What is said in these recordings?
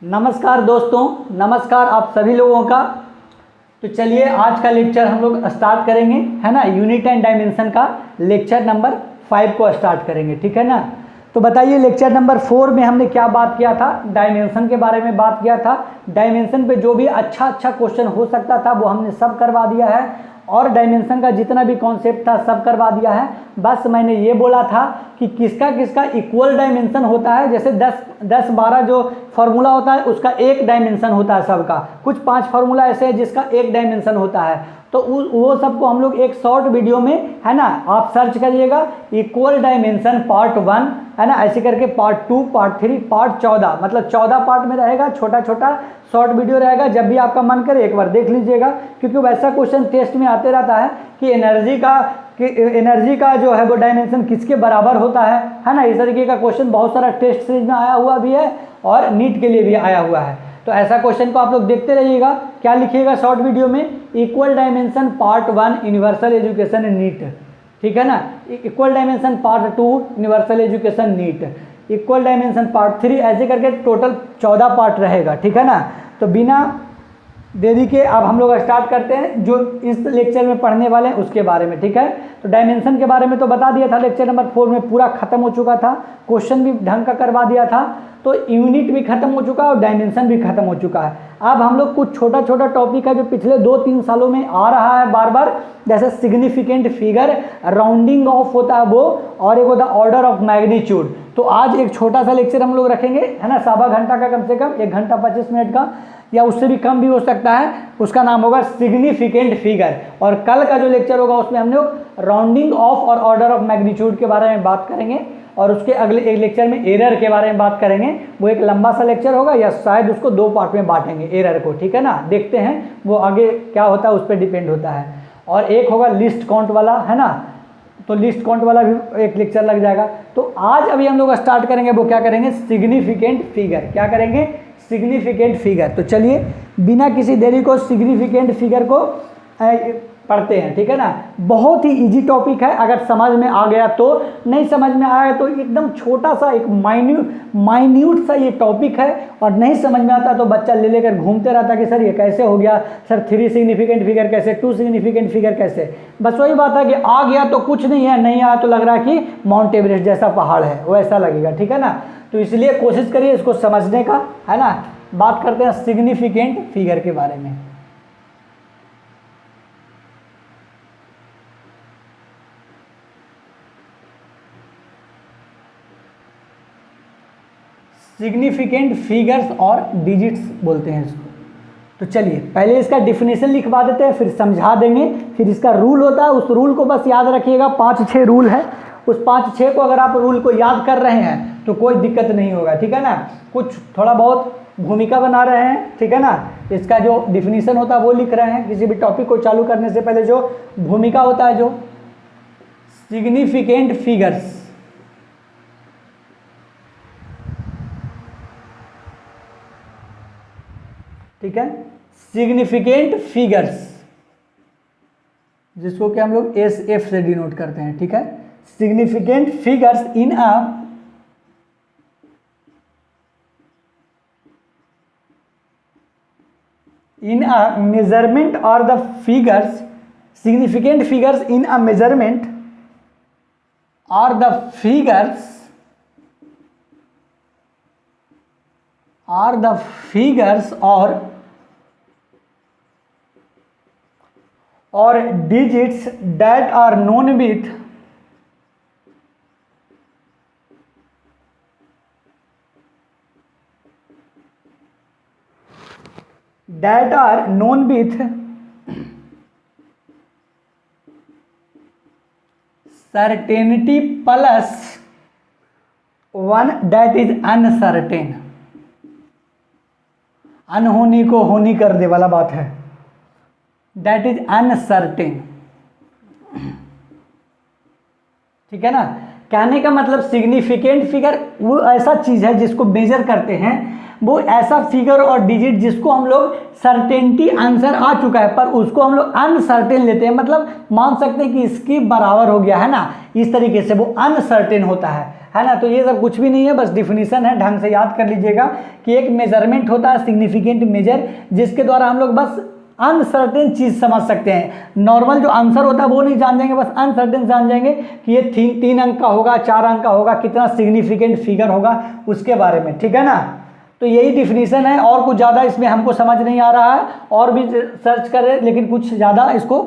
नमस्कार दोस्तों, नमस्कार आप सभी लोगों का। तो चलिए आज का लेक्चर हम लोग स्टार्ट करेंगे, है ना। यूनिट एंड डायमेंशन का लेक्चर नंबर 5 को स्टार्ट करेंगे, ठीक है ना। तो बताइए लेक्चर नंबर 4 में हमने क्या बात किया था? डायमेंशन के बारे में बात किया था। डायमेंशन पे जो भी अच्छा क्वेश्चन हो सकता था वो हमने सब करवा दिया है, और डायमेंशन का जितना भी कॉन्सेप्ट था सब करवा दिया है। बस मैंने ये बोला था कि किसका किसका इक्वल डायमेंशन होता है। जैसे 10-12 जो फार्मूला होता है उसका एक डायमेंशन होता है सबका। कुछ 5 फार्मूला ऐसे हैं जिसका एक डायमेंशन होता है। तो वो सबको हम लोग एक शॉर्ट वीडियो में, है ना, आप सर्च करिएगा इक्वल डायमेंशन पार्ट 1, है ना, ऐसे करके पार्ट 2, पार्ट 3, पार्ट 14, मतलब 14 पार्ट में रहेगा। छोटा शॉर्ट वीडियो रहेगा। जब भी आपका मन करे एक बार देख लीजिएगा, क्योंकि वैसा क्वेश्चन टेस्ट में आते रहता है कि एनर्जी का जो है वो डायमेंशन किसके बराबर होता है ना। इस तरीके का क्वेश्चन बहुत सारा टेस्ट सीरीज में आया हुआ भी है और नीट के लिए भी आया हुआ है। तो ऐसा क्वेश्चन को आप लोग देखते रहिएगा। क्या लिखिएगा शॉर्ट वीडियो में? Equal dimension part 1 universal education NEET, ठीक है ना। Equal dimension part 2 universal education NEET, equal dimension part 3, ऐसे करके टोटल 14 पार्ट रहेगा, ठीक है ना। तो बिना देरी के अब हम लोग स्टार्ट करते हैं जो इस लेक्चर में पढ़ने वाले हैं उसके बारे में, ठीक है। तो डायमेंशन के बारे में तो बता दिया था लेक्चर नंबर 4 में, पूरा खत्म हो चुका था। क्वेश्चन भी ढंग का करवा दिया था। तो यूनिट भी खत्म हो चुका है और डायमेंशन भी खत्म हो चुका है। अब हम लोग कुछ छोटा टॉपिक है जो पिछले 2-3 सालों में आ रहा है बार बार, जैसे सिग्निफिकेंट फिगर, राउंडिंग ऑफ होता है वो, और एक होता है ऑर्डर ऑफ मैग्नीट्यूड। तो आज एक छोटा सा लेक्चर हम लोग रखेंगे, है ना, 1.25 घंटा का, कम से कम 1 घंटा 25 मिनट का, या उससे भी कम भी हो सकता है। उसका नाम होगा सिग्निफिकेंट फिगर। और कल का जो लेक्चर होगा उसमें हम लोग राउंडिंग ऑफ और ऑर्डर ऑफ मैग्नीट्यूड के बारे में बात करेंगे, और उसके अगले एक लेक्चर में एरर के बारे में बात करेंगे। वो एक लंबा सा लेक्चर होगा, या शायद उसको 2 पार्ट में बांटेंगे एरर को, ठीक है ना। देखते हैं वो आगे क्या होता है, उस पर डिपेंड होता है। और एक होगा लिस्ट काउंट वाला, है ना, तो लिस्ट काउंट वाला भी एक लेक्चर लग जाएगा। तो आज अभी हम लोग स्टार्ट करेंगे, वो क्या करेंगे, सिग्निफिकेंट फिगर। क्या करेंगे? Significant figure. तो चलिए बिना किसी देरी को सिग्निफिकेंट फिगर को पढ़ते हैं, ठीक है ना। बहुत ही इजी टॉपिक है, अगर समझ में आ गया तो। नहीं समझ में आया तो एकदम छोटा सा एक माइन्यूट सा ये टॉपिक है, और नहीं समझ में आता तो बच्चा ले लेकर घूमते रहता है कि सर ये कैसे हो गया, सर 3 सिग्निफिकेंट फिगर कैसे, 2 सिग्निफिकेंट फिगर कैसे। बस वही बात है कि आ गया तो कुछ नहीं है, नहीं आया तो लग रहा है कि माउंट एवरेस्ट जैसा पहाड़ है, वैसा लगेगा, ठीक है ना। तो इसलिए कोशिश करिए इसको समझने का, है ना। बात करते हैं सिग्निफिकेंट फिगर के बारे में। सिग्निफिकेंट फिगर्स और डिजिट्स बोलते हैं इसको। तो चलिए पहले इसका डिफिनेशन लिखवा देते हैं, फिर समझा देंगे। फिर इसका रूल होता है, उस रूल को बस याद रखिएगा। 5-6 रूल है, उस 5-6 को अगर आप रूल को याद कर रहे हैं तो कोई दिक्कत नहीं होगा, ठीक है ना। कुछ थोड़ा बहुत भूमिका बना रहे हैं, ठीक है ना। इसका जो डिफिनीशन होता है वो लिख रहे हैं। किसी भी टॉपिक को चालू करने से पहले जो भूमिका होता है, जो सिग्निफिकेंट फिगर्स, ठीक है, सिग्निफिकेंट फिगर्स, जिसको कि हम लोग SF से डिनोट करते हैं, ठीक है। Significant figures in a measurement, or the figures, significant figures in a measurement, or the figures or digits that are known with certainty plus one that is uncertain। अनहोनी को होनी कर दे वाला बात है, that is uncertain, ठीक है ना। कहने का मतलब सिग्निफिकेंट फिगर वो ऐसा चीज है जिसको मेजर करते हैं वो ऐसा फिगर और डिजिट जिसको हम लोग सर्टेनिटी आंसर आ चुका है पर उसको हम लोग अनसर्टेन लेते हैं, मतलब मान सकते हैं कि इसके बराबर हो गया है ना, इस तरीके से वो अनसर्टेन होता है ना। तो ये सब कुछ भी नहीं है, बस डिफिनीशन है, ढंग से याद कर लीजिएगा कि एक मेजरमेंट होता है सिग्निफिकेंट मेजर, जिसके द्वारा हम लोग बस अनसर्टेन चीज़ समझ सकते हैं। नॉर्मल जो आंसर होता है वो नहीं जान जाएंगे, बस अनसर्टेन जान जाएंगे कि ये 3 अंक का होगा, 4 अंक का होगा, कितना सिग्निफिकेंट फिगर होगा उसके बारे में, ठीक है ना। तो यही डिफिनीशन है, और कुछ ज़्यादा इसमें हमको समझ नहीं आ रहा है, और भी सर्च करें लेकिन कुछ ज़्यादा इसको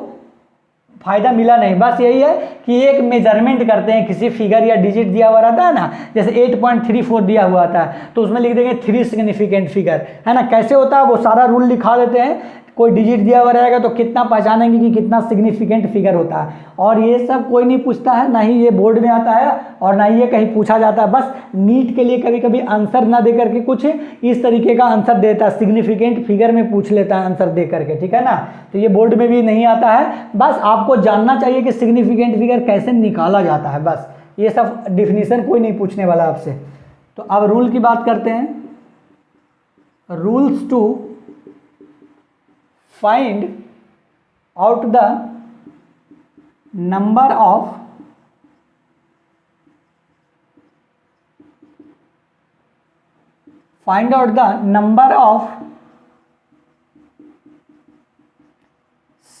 फ़ायदा मिला नहीं। बस यही है कि एक मेजरमेंट करते हैं, किसी फिगर या डिजिट दिया हुआ रहता है ना, जैसे 8.34 दिया हुआ था तो उसमें लिख देंगे 3 सिग्निफिकेंट फिगर, है ना। कैसे होता है वो सारा रूल लिखा देते हैं, कोई डिजिट दिया हुआ रहेगा तो कितना पहचानेंगे कि कितना सिग्निफिकेंट फिगर होता है। और ये सब कोई नहीं पूछता है, ना ही ये बोर्ड में आता है और ना ही ये कहीं पूछा जाता है। बस नीट के लिए कभी कभी आंसर ना दे करके कुछ इस तरीके का आंसर देता है, सिग्निफिकेंट फिगर में पूछ लेता है आंसर दे करके, ठीक है ना। तो ये बोर्ड में भी नहीं आता है, बस आपको जानना चाहिए कि सिग्निफिकेंट फिगर कैसे निकाला जाता है, बस ये सब डिफिनीशन कोई नहीं पूछने वाला आपसे। तो अब रूल की बात करते हैं। Rules to find out the number of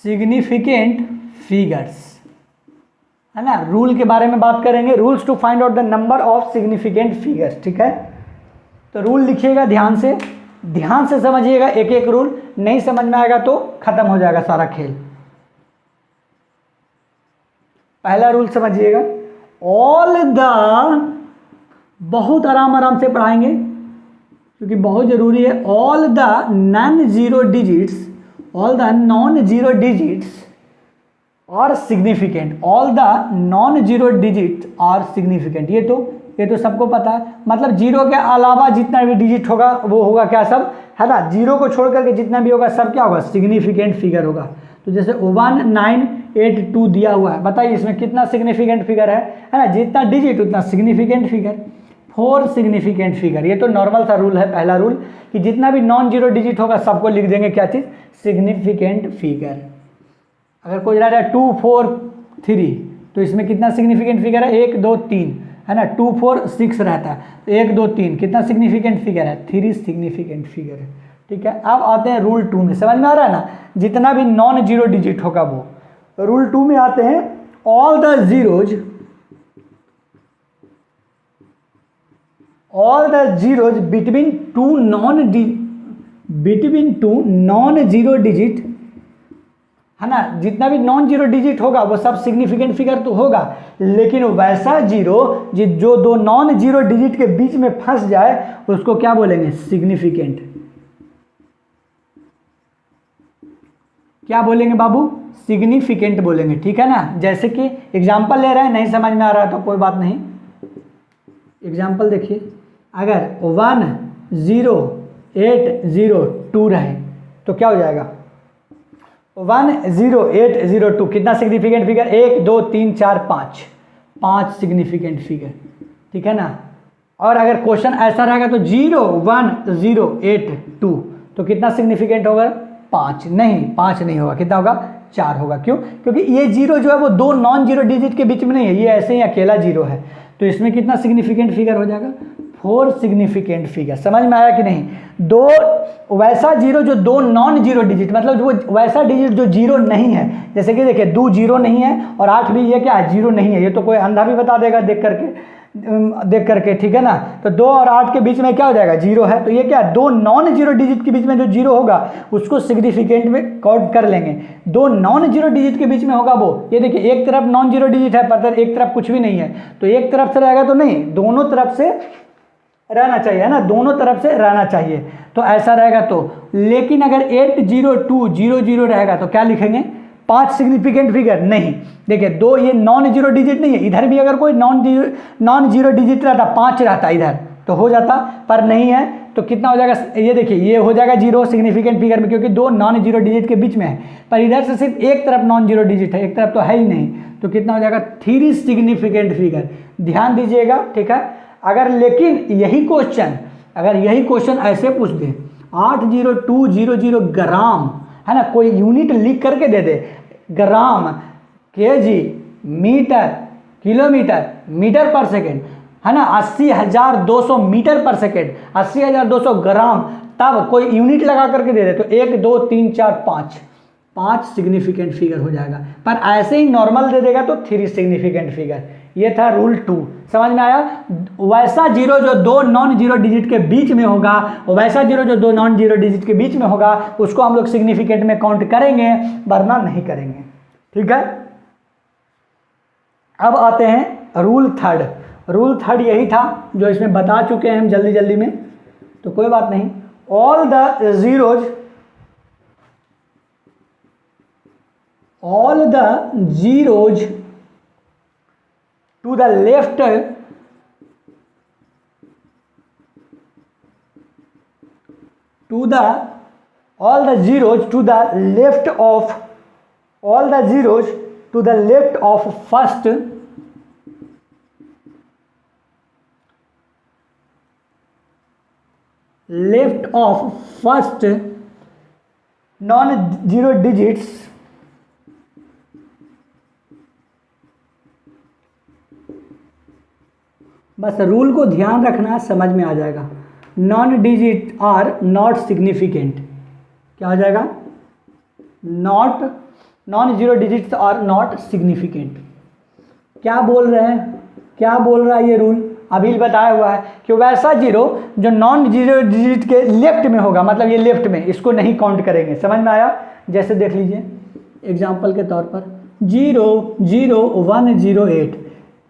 significant figures, है ना। रूल के बारे में बात करेंगे, rules to find out the number of significant figures, ठीक है। तो रूल लिखिएगा ध्यान से समझिएगा, एक एक रूल, नहीं समझ में आएगा तो खत्म हो जाएगा सारा खेल। पहला रूल समझिएगा, ऑल द, बहुत आराम से पढ़ाएंगे क्योंकि बहुत जरूरी है, all the non zero digits are significant, all the non zero digit are significant. ये तो सबको पता है, मतलब जीरो के अलावा जितना भी डिजिट होगा वो होगा क्या, सब, है ना। जीरो को छोड़ करके जितना भी होगा सब क्या होगा, सिग्निफिकेंट फिगर होगा। तो जैसे 1982 दिया हुआ है, बताइए इसमें कितना सिग्निफिकेंट फिगर है ना। जितना डिजिट उतना सिग्निफिकेंट फिगर, 4 सिग्निफिकेंट फिगर। ये तो नॉर्मल सा रूल है, पहला रूल, कि जितना भी नॉन जीरो डिजिट होगा सबको लिख देंगे क्या चीज़, सिग्निफिकेंट फिगर। अगर कोई रह जाए 2, 4, 3 तो इसमें कितना सिग्निफिकेंट फिगर है, 1, 2, 3, है ना। 2, 4, 6 रहता है, 1, 2, 3 कितना सिग्निफिकेंट फिगर है, 3 सिग्निफिकेंट फिगर है, ठीक है। अब आते हैं रूल 2 में, समझ में आ रहा है ना, जितना भी नॉन जीरो डिजिट होगा वो। रूल 2 में आते हैं, all the zeros between two non zero digit, है ना। जितना भी नॉन जीरो डिजिट होगा वो सब सिग्निफिकेंट फिगर तो होगा, लेकिन वैसा जीरो जो 2 नॉन जीरो डिजिट के बीच में फंस जाए उसको क्या बोलेंगे, सिग्निफिकेंट। क्या बोलेंगे बाबू, सिग्निफिकेंट बोलेंगे, ठीक है ना। जैसे कि एग्जाम्पल ले रहे हैं, नहीं समझ में आ रहा है तो कोई बात नहीं, एग्जाम्पल देखिए। अगर 10802 रहे तो क्या हो जाएगा, 10802 कितना सिग्निफिकेंट फिगर, 1, 2, 3, 4, 5 सिग्निफिकेंट फिगर, ठीक है ना। और अगर क्वेश्चन ऐसा रहेगा तो 01082 तो कितना सिग्निफिकेंट होगा, 5 नहीं होगा, कितना होगा, 4 होगा। क्यों, क्योंकि ये जीरो जो है वो 2 नॉन जीरो डिजिट के बीच में नहीं है, ये ऐसे ही अकेला जीरो है। तो इसमें कितना सिग्निफिकेंट फिगर हो जाएगा, 4 सिग्निफिकेंट फिगर। समझ में आया कि नहीं। 2 वैसा जीरो जो 2 नॉन जीरो डिजिट, मतलब वो वैसा डिजिट जो जीरो नहीं है, जैसे कि देखिए 2 जीरो नहीं है और 8 भी ये क्या है, जीरो नहीं है। ये तो कोई अंधा भी बता देगा देख करके, ठीक है ना। तो 2 और 8 के बीच में क्या हो जाएगा, जीरो है। तो ये क्या है, 2 नॉन जीरो डिजिट के बीच में जो जीरो होगा उसको सिग्निफिकेंट में काउंट कर लेंगे। 2 नॉन जीरो डिजिट के बीच में होगा वो, ये देखिए एक तरफ नॉन जीरो डिजिट है पर एक तरफ कुछ भी नहीं है, तो एक तरफ से रहेगा तो नहीं, दोनों तरफ से रहना चाहिए, है ना, दोनों तरफ से रहना चाहिए। तो ऐसा रहेगा तो, लेकिन अगर 80200 रहेगा तो क्या लिखेंगे, 5 सिग्निफिकेंट फिगर नहीं। देखिए 2 ये नॉन जीरो डिजिट नहीं है, इधर भी अगर कोई नॉन जीरो डिजिट रहता, 5 रहता इधर तो हो जाता, पर नहीं है तो कितना हो जाएगा, ये देखिए ये हो जाएगा 0 सिग्निफिकेंट फिगर में, क्योंकि 2 नॉन जीरो डिजिट के बीच में है। पर इधर से सिर्फ एक तरफ नॉन जीरो डिजिट है, एक तरफ तो है ही नहीं, तो कितना हो जाएगा, 3 सिग्निफिकेंट फिगर। ध्यान दीजिएगा, ठीक है। अगर लेकिन यही क्वेश्चन अगर यही क्वेश्चन ऐसे पूछ दे 80200 ग्राम, है ना, कोई यूनिट लिख करके दे दे, ग्राम, केजी, मीटर, किलोमीटर, मीटर पर सेकेंड, है ना, 80,200 मीटर पर सेकेंड, 80,200 ग्राम, तब कोई यूनिट लगा करके दे दे तो 1 2 3 4 5 सिग्निफिकेंट फिगर हो जाएगा। पर ऐसे ही नॉर्मल दे देगा तो 3 सिग्निफिकेंट फिगर। ये था रूल 2, समझ में आया। वैसा जीरो जो दो नॉन जीरो डिजिट के बीच में होगा, वैसा जीरो जो दो नॉन जीरो डिजिट के बीच में होगा, उसको हम लोग सिग्निफिकेंट में काउंट करेंगे, वरना नहीं करेंगे। ठीक है, अब आते हैं रूल 3। रूल 3 यही था जो इसमें बता चुके हैं हम जल्दी जल्दी में, तो कोई बात नहीं। All the zeros to the left all the zeros to the left of first non zero digits बस रूल को ध्यान रखना, समझ में आ जाएगा। Non digit are not significant, क्या हो जाएगा, non zero digits are not significant. क्या बोल रहे हैं, क्या बोल रहा है ये रूल, अभी बताया हुआ है कि वैसा जीरो जो नॉन जीरो डिजिट के लेफ्ट में होगा, मतलब ये लेफ्ट में, इसको नहीं काउंट करेंगे। समझ में आया। जैसे देख लीजिए एग्जाम्पल के तौर पर 00108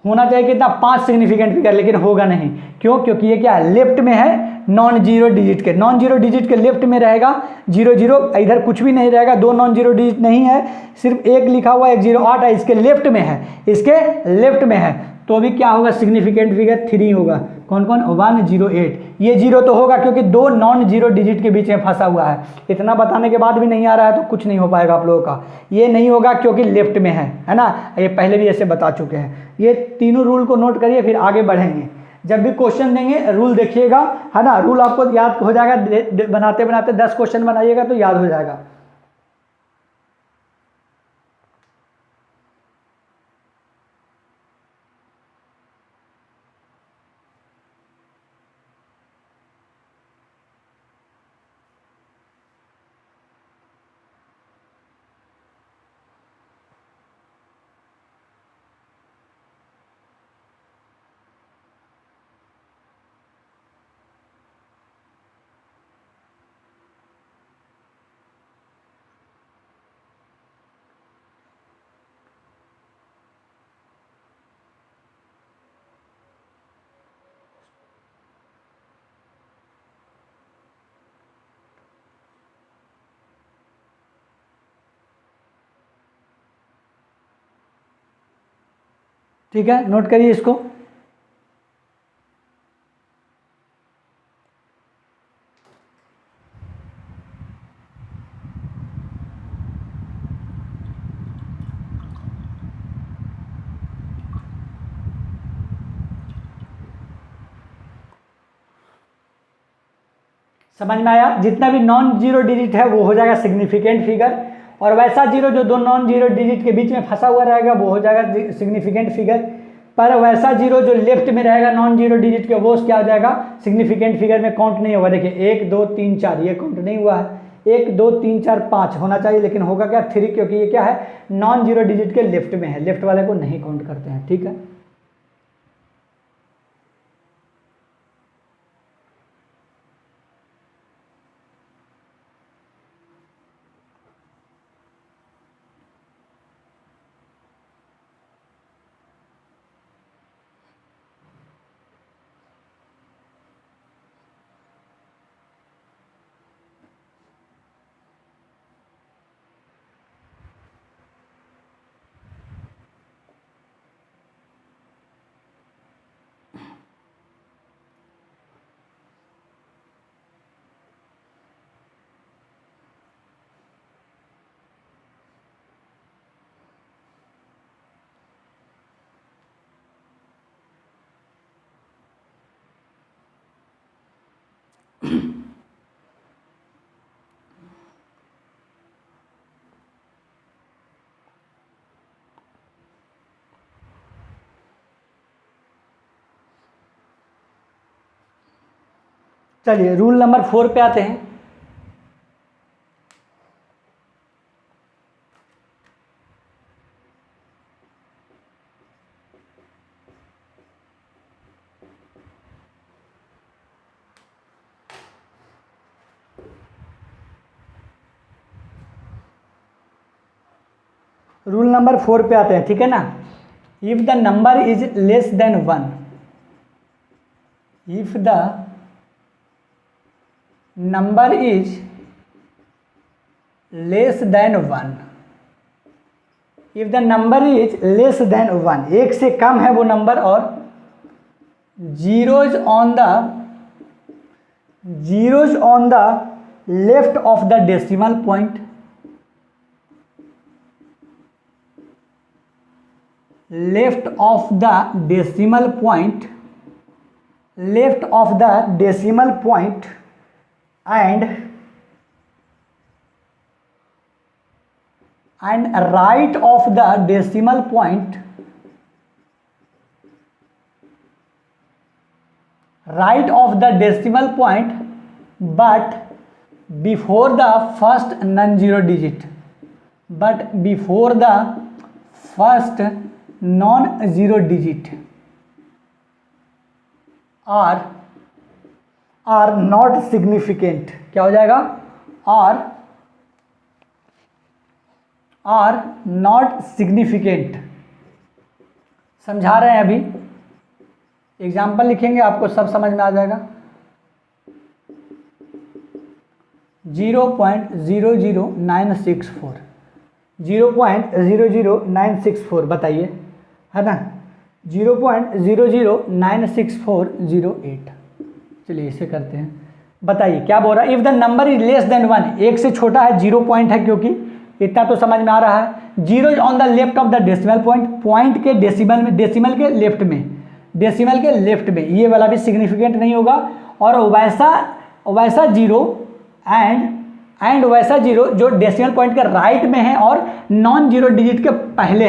होना चाहिए कितना, 5 सिग्निफिकेंट फिगर, लेकिन होगा नहीं। क्यों? क्योंकि ये क्या है, लेफ्ट में है नॉन जीरो डिजिट के, नॉन जीरो डिजिट के लेफ्ट में रहेगा 00, इधर कुछ भी नहीं रहेगा, 2 नॉन जीरो डिजिट नहीं है, सिर्फ 1 लिखा हुआ है 108 है, इसके लेफ्ट में है, इसके लेफ्ट में है, तो भी क्या होगा, सिग्निफिकेंट फिगर 3 होगा। कौन कौन, 108, ये जीरो तो होगा क्योंकि 2 नॉन जीरो डिजिट के बीच में फंसा हुआ है। इतना बताने के बाद भी नहीं आ रहा है तो कुछ नहीं हो पाएगा आप लोगों का। ये नहीं होगा क्योंकि लेफ्ट में है ना, ये पहले भी ऐसे बता चुके हैं। ये तीनों रूल को नोट करिए, फिर आगे बढ़ेंगे। जब भी क्वेश्चन देंगे रूल देखिएगा, है ना, रूल आपको याद हो जाएगा, बनाते बनाते 10 क्वेश्चन बनाइएगा तो याद हो जाएगा। ठीक है, नोट करिए इसको। समझ में आया। जितना भी नॉन जीरो डिजिट है वो हो जाएगा सिग्निफिकेंट फिगर, और वैसा जीरो जो 2 नॉन जीरो डिजिट के बीच में फंसा हुआ रहेगा वो हो जाएगा सिग्निफिकेंट फिगर। पर वैसा जीरो जो लेफ्ट में रहेगा नॉन जीरो डिजिट के, वो क्या हो जाएगा, सिग्निफिकेंट फिगर में काउंट नहीं होगा। देखिए 1 2 3 4 ये काउंट नहीं हुआ है, 1 2 3 4 5 होना चाहिए, लेकिन होगा क्या 3, क्योंकि ये क्या है, नॉन जीरो डिजिट के लेफ्ट में है, लेफ्ट वाले को नहीं काउंट करते हैं। ठीक है, चलिए रूल नंबर 4 पे आते हैं। रूल नंबर 4 पे आते हैं, ठीक है ना। If the number is less than 1, if the number is less than 1, if the number is less than 1, एक से कम है वो नंबर, और zeros on the left of the decimal point, left of the decimal point, left of the decimal point and right of the decimal point, right of the decimal point, but before the first non-zero digit, but before the first non-zero digit are not significant। क्या हो जाएगा? are not significant। समझा रहे हैं, अभी example लिखेंगे आपको सब समझ में आ जाएगा। 0.00964, 0.00964 बताइए, है ना। 0.0096408। चलिए इसे करते हैं, बताइए क्या बोल रहा है। If the number is less than 1, एक से छोटा है, 0 पॉइंट है, क्योंकि इतना तो समझ में आ रहा है। Zero on the left of the decimal point, point के डेसिमल में, डेसिमल के लेफ्ट में, डेसिमल के लेफ्ट में, ये वाला भी सिग्निफिकेंट नहीं होगा। और वैसा जीरो एंड वैसा जीरो जो डेसिमल पॉइंट के राइट में है और नॉन जीरो डिजिट के पहले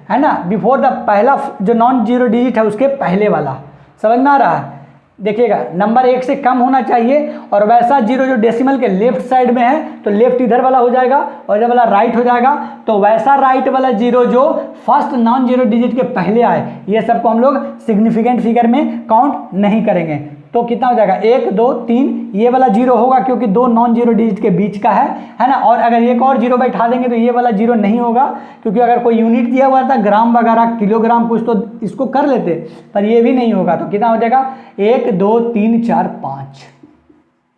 है ना, बिफोर द, पहला जो नॉन जीरो डिजिट है उसके पहले वाला। समझ में आ रहा है? देखिएगा, नंबर एक से कम होना चाहिए, और वैसा जीरो जो डेसिमल के लेफ्ट साइड में है तो लेफ्ट इधर वाला हो जाएगा और इधर वाला राइट हो जाएगा। तो वैसा राइट वाला जीरो जो फर्स्ट नॉन जीरो डिजिट के पहले आए, ये सबको हम लोग सिग्निफिकेंट फिगर में काउंट नहीं करेंगे। तो कितना हो जाएगा? 1 2 3, ये वाला जीरो होगा क्योंकि दो नॉन जीरो डिजिट के बीच का है ना। और अगर एक और जीरो बैठा देंगे तो ये वाला जीरो नहीं होगा, क्योंकि अगर कोई यूनिट दिया हुआ था ग्राम वगैरह किलोग्राम कुछ, तो इसको कर लेते, पर ये भी नहीं होगा। तो कितना हो जाएगा? 1 2 3 4 5,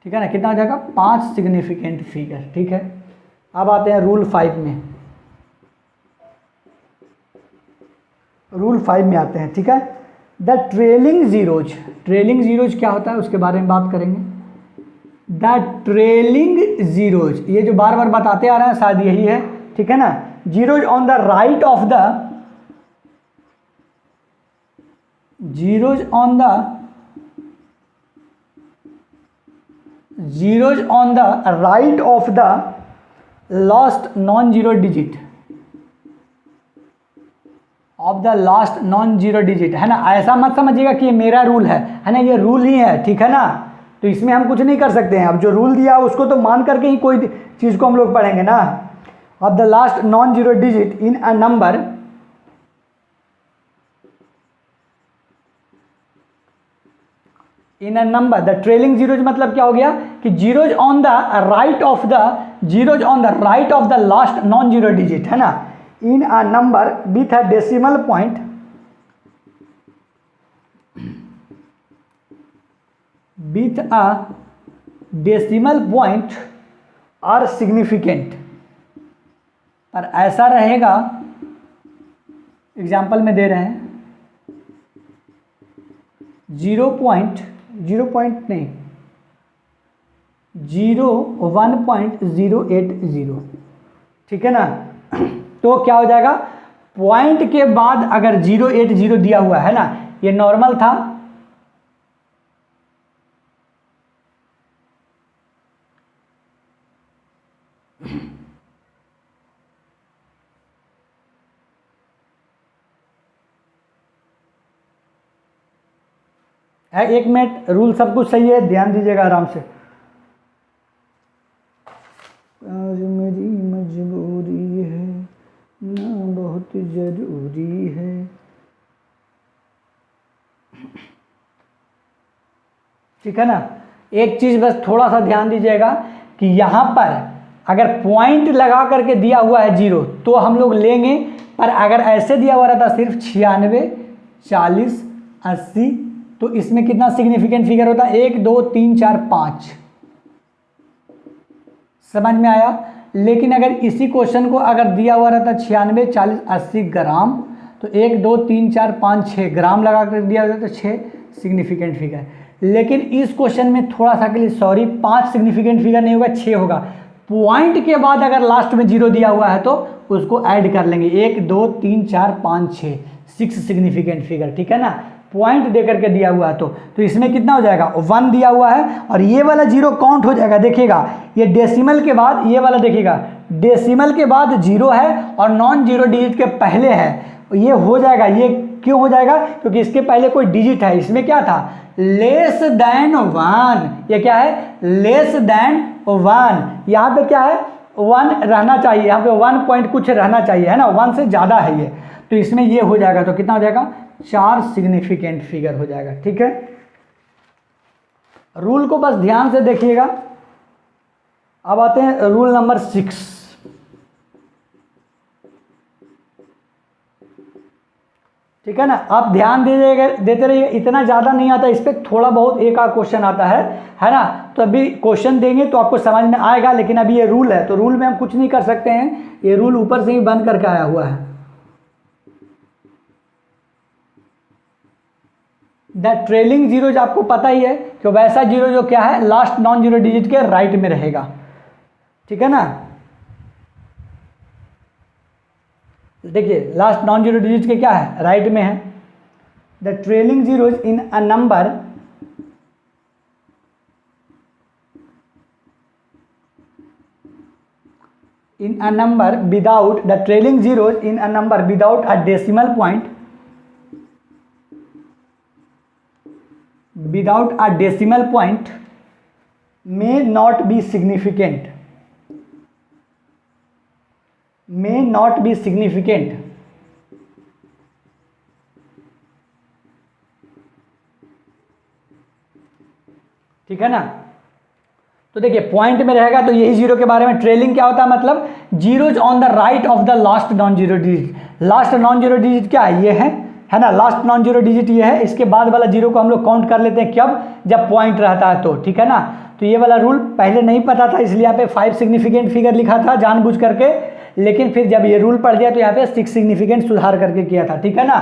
ठीक है ना। कितना हो जाएगा? 5 सिग्निफिकेंट फिगर, ठीक है। अब आते हैं रूल 5 में, रूल 5 में आते हैं, ठीक है। The trailing zeros, trailing zeros क्या होता है उसके बारे में बात करेंगे। द ट्रेलिंग जीरोज, ये जो बार बार बताते आ रहे हैं शायद यही है, ठीक है ना। Zeros on the right of the, zeros on the, zeros on the right of the last non zero digit, of the last non zero digit, है ना। ऐसा मत समझिएगा कि ये मेरा रूल है ना, ये रूल ही है, ठीक है ना। तो इसमें हम कुछ नहीं कर सकते हैं। अब जो रूल दिया उसको तो मान करके ही कोई चीज़ को हम लोग पढ़ेंगे ना। Of the last non zero digit in a number, in a number, the trailing zeros मतलब क्या हो गया कि zeros on the right of the, zeros on the right of the last non zero digit, है ना, in a number with a decimal point, with a decimal point are significant। पर ऐसा रहेगा, एग्जाम्पल में दे रहे हैं, 1.080, ठीक है ना। तो क्या हो जाएगा? पॉइंट के बाद अगर 080 दिया हुआ है ना, ये नॉर्मल था, एक मिनट, रूल सब कुछ सही है, ध्यान दीजिएगा आराम से। आज मेरी मजबूरी है ना बहुत जरूरी है। ठीक है ना। एक चीज़ बस थोड़ा सा ध्यान दीजिएगा कि यहाँ पर अगर पॉइंट लगा करके दिया हुआ है 0 तो हम लोग लेंगे, पर अगर ऐसे दिया हुआ रहता सिर्फ 96, 40, 80 तो इसमें कितना सिग्निफिकेंट फिगर होता है? 1 2 3 4 5। समझ में आया। लेकिन अगर इसी क्वेश्चन को अगर दिया हुआ रहता 96, 40, 80 ग्राम तो 1 2 3 4 5 6 ग्राम लगा कर दिया जाता तो 6 सिग्निफिकेंट फिगर। लेकिन इस क्वेश्चन में थोड़ा सा के लिए सॉरी 5 सिग्निफिकेंट फिगर नहीं होगा, 6 होगा। पॉइंट के बाद अगर लास्ट में 0 दिया हुआ है तो उसको ऐड कर लेंगे। 1 2 3 4 5 6 6 सिग्निफिकेंट फिगर। ठीक है ना। पॉइंट दे करके दिया हुआ है तो इसमें कितना हो जाएगा? 1 दिया हुआ है और ये वाला 0 काउंट हो जाएगा। देखिएगा ये डेसिमल के बाद ये वाला, देखिएगा डेसिमल के बाद 0 है और नॉन जीरो डिजिट के पहले है, ये हो जाएगा। ये क्यों हो जाएगा? क्योंकि इसके पहले कोई डिजिट है। इसमें क्या था? Less than 1। ये क्या है? Less than 1। यहाँ पे क्या है? 1 रहना चाहिए, यहाँ पे 1 पॉइंट कुछ रहना चाहिए, है ना। 1 से ज़्यादा है ये, तो इसमें ये हो जाएगा। तो कितना हो जाएगा? 4 सिग्निफिकेंट फिगर हो जाएगा। ठीक है। रूल को बस ध्यान से देखिएगा। अब आते हैं रूल नंबर 6। ठीक है ना। आप ध्यान देते रहिए, इतना ज़्यादा नहीं आता, इस पर थोड़ा बहुत एक आध क्वेश्चन आता है ना। तो अभी क्वेश्चन देंगे तो आपको समझ में आएगा, लेकिन अभी ये रूल है तो रूल में हम कुछ नहीं कर सकते हैं, ये रूल ऊपर से ही बंद करके आया हुआ है। द ट्रेलिंग जीरोज आपको पता ही है कि वैसा जीरो जो क्या है? लास्ट नॉन जीरो डिजिट के राइट में रहेगा। ठीक है ना। देखिए लास्ट नॉन जीरो डिजिट के क्या है? राइट में है। The trailing zeros in a number without the trailing zeros in a number without a decimal point, without a decimal point may not be significant, may not be significant। ठीक है ना। तो देखिए पॉइंट में रहेगा तो यही जीरो के बारे में। ट्रेलिंग क्या होता है? मतलब zeros on the right of the last non zero digit. Last non zero digit क्या है? ये है ना। लास्ट नॉन जीरो डिजिट ये है। इसके बाद वाला जीरो को हम लोग काउंट कर लेते हैं कब? जब पॉइंट रहता है तो। ठीक है ना। तो ये वाला रूल पहले नहीं पता था, इसलिए यहाँ पे 5 सिग्निफिकेंट फिगर लिखा था जानबूझ करके, लेकिन फिर जब ये रूल पढ़ दिया तो यहाँ पे 6 सिग्निफिकेंट सुधार करके किया था। ठीक है ना।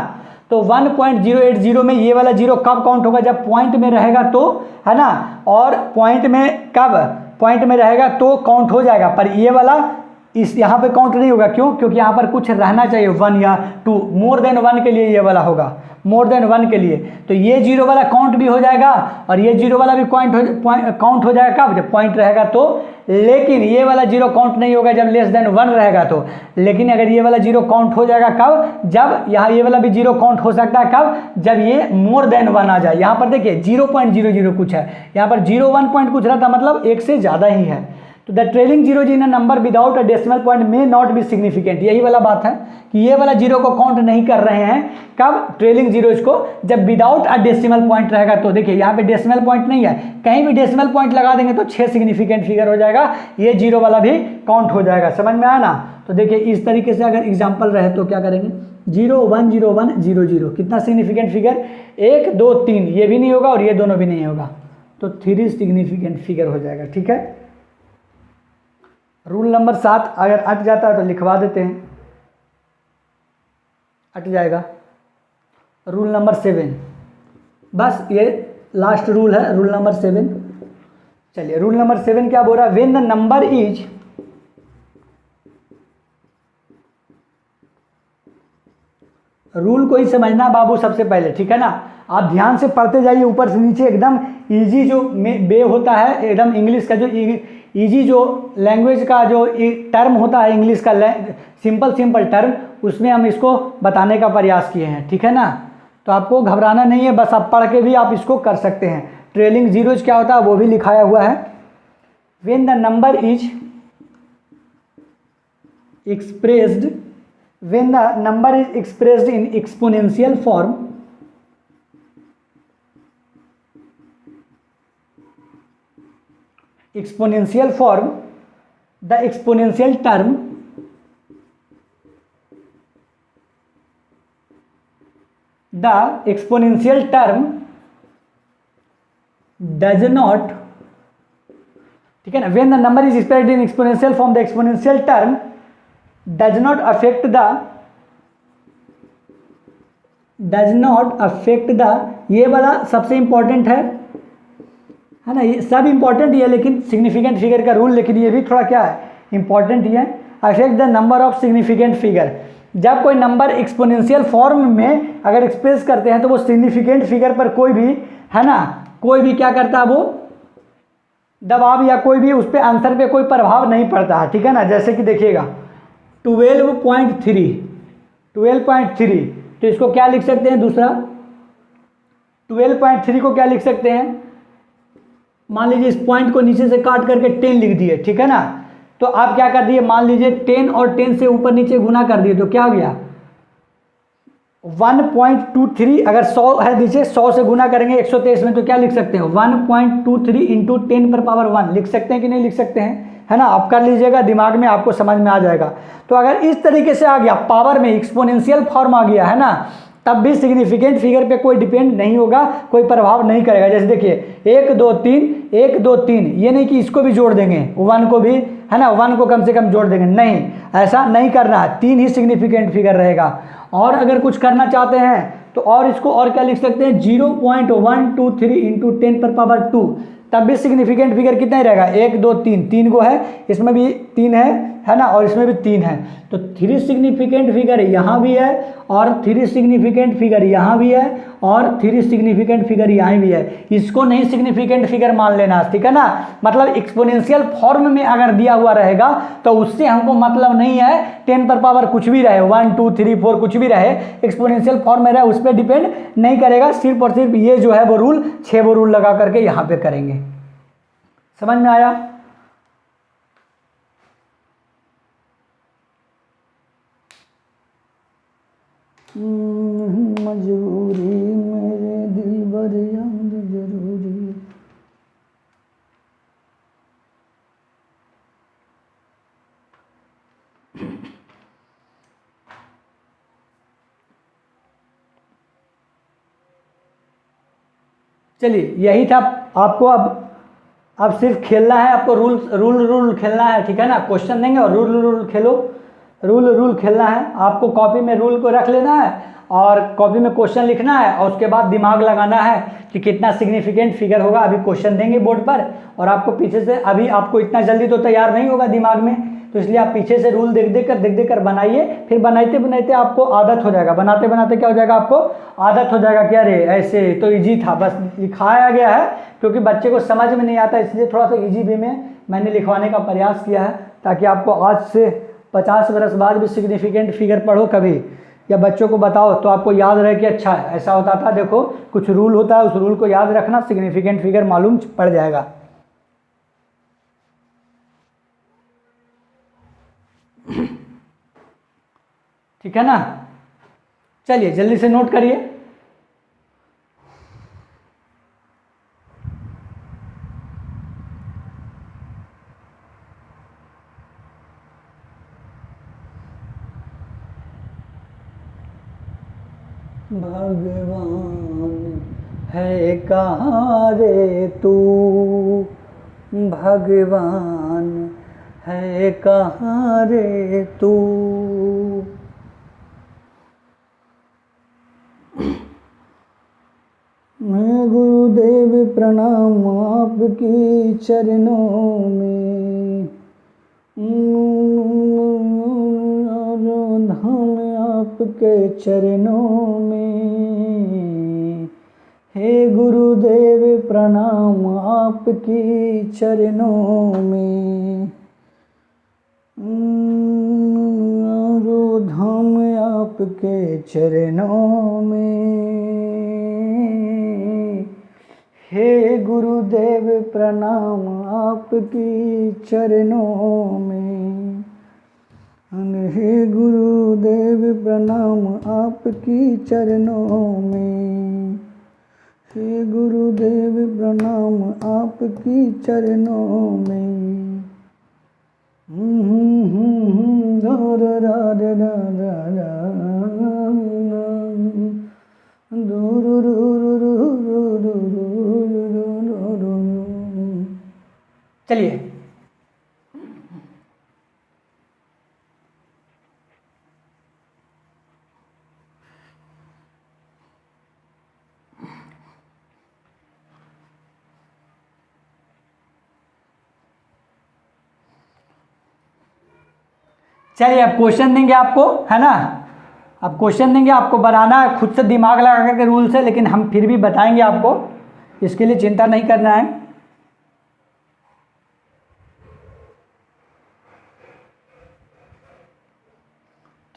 तो 1.080 में ये वाला जीरो कब काउंट होगा? जब पॉइंट में रहेगा तो, है ना। और पॉइंट में कब? पॉइंट में रहेगा तो काउंट हो जाएगा, पर ये वाला इस यहाँ पे काउंट नहीं होगा। क्यों? क्योंकि यहाँ पर कुछ रहना चाहिए 1 या 2, मोर देन 1 के लिए ये वाला होगा, मोर देन 1 के लिए। तो ये जीरो वाला काउंट भी हो जाएगा और ये जीरो वाला भी काउंट हो जाएगा कब? जब पॉइंट रहेगा तो। लेकिन ये वाला जीरो काउंट नहीं होगा जब लेस देन 1 रहेगा तो। लेकिन अगर ये वाला जीरो काउंट हो जाएगा कब? जब यहाँ ये वाला भी जीरो काउंट हो सकता है कब? जब ये मोर देन 1 आ जाए। यहाँ पर देखिए 0.00 कुछ है, यहाँ पर 0.1 पॉइंट कुछ रहता, मतलब 1 से ज़्यादा ही है। तो the trailing zero in a number without a decimal point may not be significant. यही वाला बात है कि ये वाला जीरो को काउंट नहीं कर रहे हैं कब? ट्रेलिंग जीरोज को जब विदाउट अ डेसिमल पॉइंट रहेगा तो। देखिए यहाँ पे डेसिमल पॉइंट नहीं है, कहीं भी डेसिमल पॉइंट लगा देंगे तो 6 सिग्निफिकेंट फिगर हो जाएगा, ये जीरो वाला भी काउंट हो जाएगा। समझ में आया ना। तो देखिए इस तरीके से अगर एग्जाम्पल रहे तो क्या करेंगे? 0 1 0 1 0 0 कितना सिग्निफिकेंट फिगर? 1 2 3, ये भी नहीं होगा और ये दोनों भी नहीं होगा, तो 3 सिग्निफिकेंट फिगर हो जाएगा। ठीक है। रूल नंबर 7 अगर अट जाता है तो लिखवा देते हैं, अट जाएगा। रूल नंबर 7, बस ये लास्ट रूल है, रूल नंबर 7। चलिए रूल नंबर 7 क्या बोल रहा है? When the number is rule को ही समझना बाबू सबसे पहले। ठीक है ना। आप ध्यान से पढ़ते जाइए ऊपर से नीचे, एकदम इजी जो बे होता है, एकदम इंग्लिश का जो इजी जो लैंग्वेज का जो टर्म होता है इंग्लिश का सिंपल टर्म, उसमें हम इसको बताने का प्रयास किए हैं। ठीक है ना। तो आपको घबराना नहीं है, बस आप पढ़ के भी आप इसको कर सकते हैं। ट्रेलिंग जीरोज क्या होता है वो भी लिखाया हुआ है। When the number is expressed, when the number is expressed in exponential form, exponential form, the exponential term does not, ठीक है ना, when the number is expressed in exponential form the exponential term does not affect the, ये वाला सबसे important है ना, ये सब इंपॉर्टेंट ही है लेकिन सिग्निफिकेंट फिगर का रूल, लेकिन ये भी थोड़ा क्या है इंपॉर्टेंट ही है। Affect the number of significant figure, जब कोई नंबर एक्सपोनेंशियल फॉर्म में अगर एक्सप्रेस करते हैं तो वो सिग्निफिकेंट फिगर पर कोई भी, है ना, कोई भी क्या करता है, वो दबाव या कोई भी उस पर आंसर पे कोई प्रभाव नहीं पड़ता है, ठीक है ना। जैसे कि देखिएगा 12.3, तो इसको क्या लिख सकते हैं, दूसरा 12.3 को क्या लिख सकते हैं, मान लीजिए इस पॉइंट को नीचे से काट करके 10 लिख दिए, ठीक है ना। तो आप क्या कर दिए, मान लीजिए 10 और 10 से ऊपर नीचे गुना कर दिए, तो क्या हो गया 1.23, अगर 100 है नीचे 100 से गुना करेंगे 123 में, तो क्या लिख सकते हैं 1.23 इंटू 10 पर पावर 1 लिख सकते हैं कि नहीं लिख सकते हैं, है ना। आप कर लीजिएगा, दिमाग में आपको समझ में आ जाएगा। तो अगर इस तरीके से आ गया, पावर में एक्सपोनेंशियल फॉर्म आ गया, है ना, तब भी सिग्निफिकेंट फिगर पे कोई डिपेंड नहीं होगा, कोई प्रभाव नहीं करेगा। जैसे देखिए 1 2 3 1 2 3, ये नहीं कि इसको भी जोड़ देंगे 1 को भी, है ना, 1 को कम से कम जोड़ देंगे, नहीं, ऐसा नहीं करना है, 3 ही सिग्निफिकेंट फिगर रहेगा। और अगर कुछ करना चाहते हैं तो और इसको और क्या लिख सकते हैं 0.123 इंटू 10 पर पावर 2, तब भी सिग्निफिकेंट फिगर कितना ही रहेगा 1 2 3, 3 को है, इसमें भी 3 है ना, और इसमें भी 3 है, तो 3 सिग्निफिकेंट फिगर यहाँ भी है और 3 सिग्निफिकेंट फिगर यहाँ भी है और 3 सिग्निफिकेंट फिगर यहाँ भी है। इसको नहीं सिग्निफिकेंट फिगर मान लेना, ठीक है ना। मतलब एक्सपोनेंशियल फॉर्म में अगर दिया हुआ रहेगा तो उससे हमको मतलब नहीं है 10 पर पावर कुछ भी रहे, 1 2 3 4 कुछ भी रहे, एक्सपोनेंशियल फॉर्म में रहे उस पर डिपेंड नहीं करेगा, सिर्फ और सिर्फ ये जो है वो रूल 6 वो रूल लगा करके यहाँ पे करेंगे। समझ में आया। मजबूरी मेरे दिलबर याद जरूरी। चलिए यही था आपको, अब सिर्फ खेलना है आपको, रूल खेलना है, ठीक है ना। क्वेश्चन देंगे और रूल खेलो, रूल खेलना है आपको। कॉपी में रूल को रख लेना है और कॉपी में क्वेश्चन लिखना है और उसके बाद दिमाग लगाना है कि कितना सिग्निफिकेंट फिगर होगा। अभी क्वेश्चन देंगे बोर्ड पर और आपको पीछे से, अभी आपको इतना जल्दी तो तैयार नहीं होगा दिमाग में, तो इसलिए आप पीछे से रूल देख देख कर बनाइए, फिर बनाते आपको आदत हो जाएगा, बनाते क्या हो जाएगा, आपको आदत हो जाएगा कि अरे ऐसे तो इजी था, बस लिखाया गया है क्योंकि बच्चे को समझ में नहीं आता, इसलिए थोड़ा सा इजी वे में मैंने लिखवाने का प्रयास किया है, ताकि आपको आज से 50 वर्ष बाद भी सिग्निफिकेंट फिगर पढ़ो कभी या बच्चों को बताओ तो आपको याद रहे कि अच्छा ऐसा होता था, देखो कुछ रूल होता है, उस रूल को याद रखना, सिग्निफिकेंट फिगर मालूम पड़ जाएगा। ठीक है ना। चलिए जल्दी से नोट करिए। भगवान है कहाँ रे तू, भगवान है कहाँ रे तू। मैं गुरुदेव प्रणाम आपकी चरणों में, धाम आपके चरणों में, हे गुरुदेव प्रणाम आपकी चरणों में, धाम आप आपके चरणों में, हे गुरुदेव प्रणाम आपकी चरणों में, हे गुरुदेव प्रणाम आपकी चरणों में, हे गुरुदेव प्रणाम आपकी चरणों में। चलिए चलिए अब क्वेश्चन देंगे आपको, है ना। अब क्वेश्चन देंगे आपको, बनाना है खुद से दिमाग लगा करके रूल से, लेकिन हम फिर भी बताएंगे आपको, इसके लिए चिंता नहीं करना है।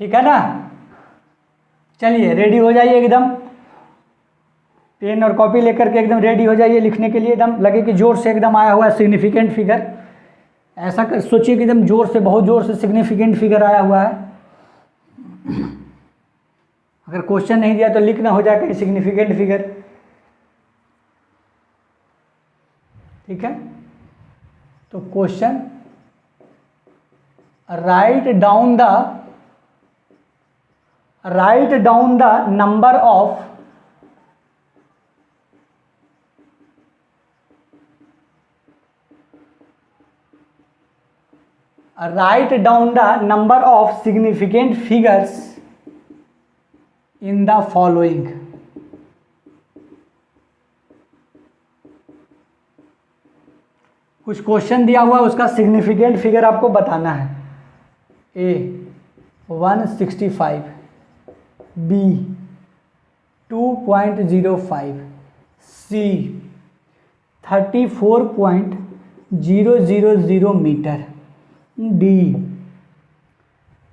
ठीक है ना। चलिए रेडी हो जाइए एकदम, पेन और कॉपी लेकर के एकदम रेडी हो जाइए लिखने के लिए। एकदम लगे कि जोर से एकदम आया हुआ है सिग्निफिकेंट फिगर, ऐसा कर सोचिए कि एकदम जोर से, बहुत जोर से सिग्निफिकेंट फिगर आया हुआ है। अगर क्वेश्चन नहीं दिया तो लिख ना हो जाए कहीं सिग्निफिकेंट फिगर। ठीक है, तो question, write down the number of significant figures in the following। कुछ क्वेश्चन दिया हुआ है, उसका सिग्निफिकेंट फिगर आपको बताना है। ए 165, बी 2.05, सी 34.000 मीटर, डी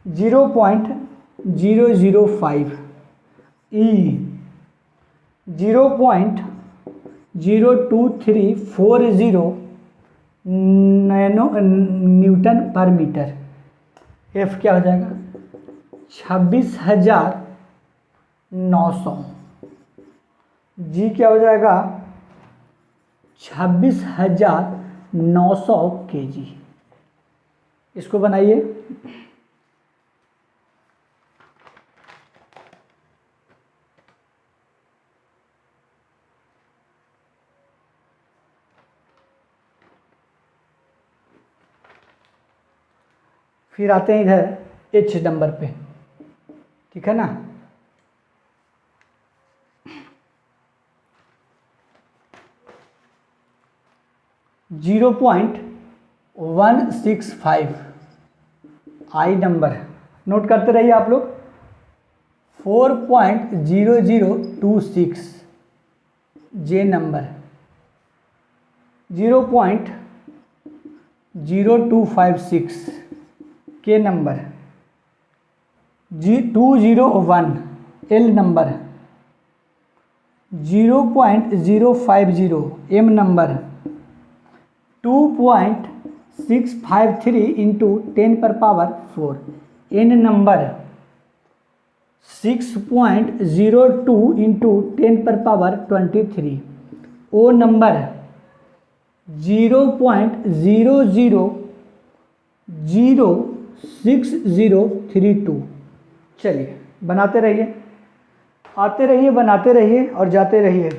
0.005, ई 0.02340 न्यूटन पर मीटर। एफ क्या हो जाएगा 26,900, जी क्या हो जाएगा 26,900 kg। इसको बनाइए। फिर आते हैं इधर एच नंबर पे, ठीक है ना। जीरो 0.165 आई नंबर नोट करते रहिए आप लोग। 4.0026 जे number, 0.0256 K number, G201 L number, 0.050 M number, 2.653 into 10⁴ N number, 6.02 into 10⁻23 O number, 0.006032। चलिए बनाते रहिए, आते रहिए, बनाते रहिए और जाते रहिए,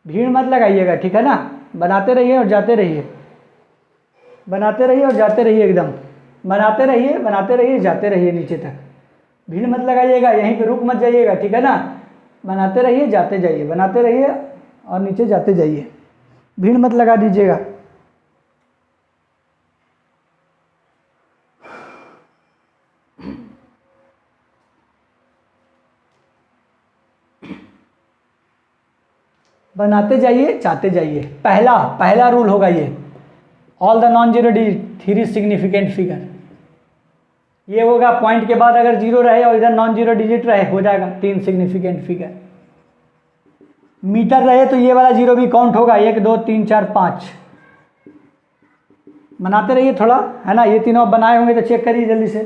भीड़ मत लगाइएगा, ठीक है ना। बनाते रहिए और जाते रहिए, बनाते रहिए और जाते रहिए, एकदम बनाते रहिए, बनाते रहिए, जाते रहिए नीचे तक, भीड़ मत लगाइएगा, यहीं पे रुक मत जाइएगा, ठीक है ना। बनाते रहिए, जाते जाइए, बनाते रहिए और नीचे जाते जाइए, भीड़ मत लगा दीजिएगा। बनाते जाइए, जाते जाइए। पहला रूल होगा ये, all the non zero D 3 significant figure. ये होगा पॉइंट के बाद अगर जीरो रहे और इधर नॉन जीरो डिजिट रहे हो जाएगा 3 सिग्निफिकेंट फिगर। मीटर रहे तो ये वाला जीरो भी काउंट होगा, 1 2 3 4 5। बनाते रहिए थोड़ा, है ना, ये तीनों आप बनाए होंगे तो चेक करिए जल्दी से।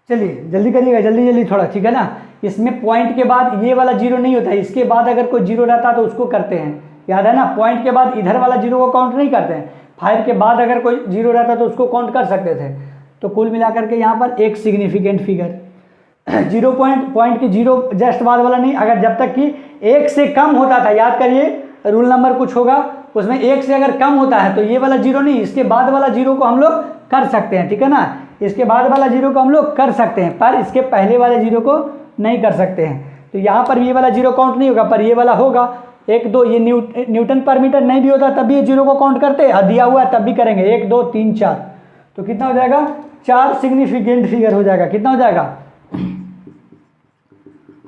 चलिए जल्दी करिएगा, जल्दी जल्दी थोड़ा, ठीक है ना। इसमें पॉइंट के बाद ये वाला जीरो नहीं होता है, इसके बाद अगर कोई जीरो रहता तो उसको करते हैं, याद है ना। पॉइंट के बाद इधर वाला जीरो को काउंट नहीं करते हैं। 5 के बाद अगर कोई जीरो रहता तो उसको काउंट कर सकते थे। तो कुल मिलाकर के यहाँ पर एक सिग्निफिकेंट फिगर। जीरो पॉइंट की जीरो जस्ट बाद वाला नहीं, अगर जब तक कि 1 से कम होता था, याद करिए रूल नंबर कुछ होगा उसमें, 1 से अगर कम होता है तो ये वाला जीरो नहीं, इसके बाद वाला जीरो को हम लोग कर सकते हैं, ठीक है ना। इसके बाद वाला जीरो को हम लोग कर सकते हैं, पर इसके पहले वाले जीरो को नहीं कर सकते हैं। तो यहाँ पर ये वाला जीरो काउंट नहीं होगा, पर ये वाला होगा। 1 2 ये न्यूटन पर मीटर नहीं भी होता तब भी ये जीरो को काउंट करते, और दिया हुआ है तब भी करेंगे। 1 2 3 4, तो कितना हो जाएगा, 4 सिग्निफिकेंट फिगर हो जाएगा। कितना हो जाएगा,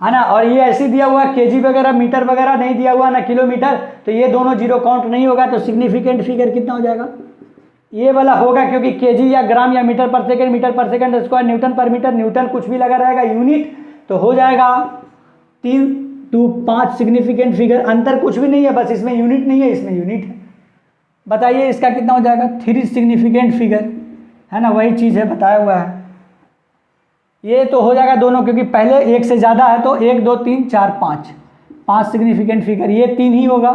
है ना। और ये ऐसे दिया हुआ केजी वगैरह मीटर वगैरह नहीं दिया हुआ ना किलोमीटर, तो ये दोनों जीरो काउंट नहीं होगा। तो सिग्निफिकेंट फिगर कितना हो जाएगा, ये वाला होगा, क्योंकि केजी या ग्राम या मीटर पर सेकंड स्क्वायर, न्यूटन पर मीटर, न्यूटन कुछ भी लगा रहेगा, यूनिट, तो हो जाएगा 3 2 5 सिग्निफिकेंट फिगर। अंतर कुछ भी नहीं है, बस इसमें यूनिट नहीं है, इसमें यूनिट है। बताइए इसका कितना हो जाएगा, 3 सिग्निफिकेंट फिगर, है ना, वही चीज़ है बताया हुआ है। ये तो हो जाएगा दोनों, क्योंकि पहले 1 से ज़्यादा है तो 1 2 3 4 5 सिग्निफिकेंट फिगर, ये 3 ही होगा,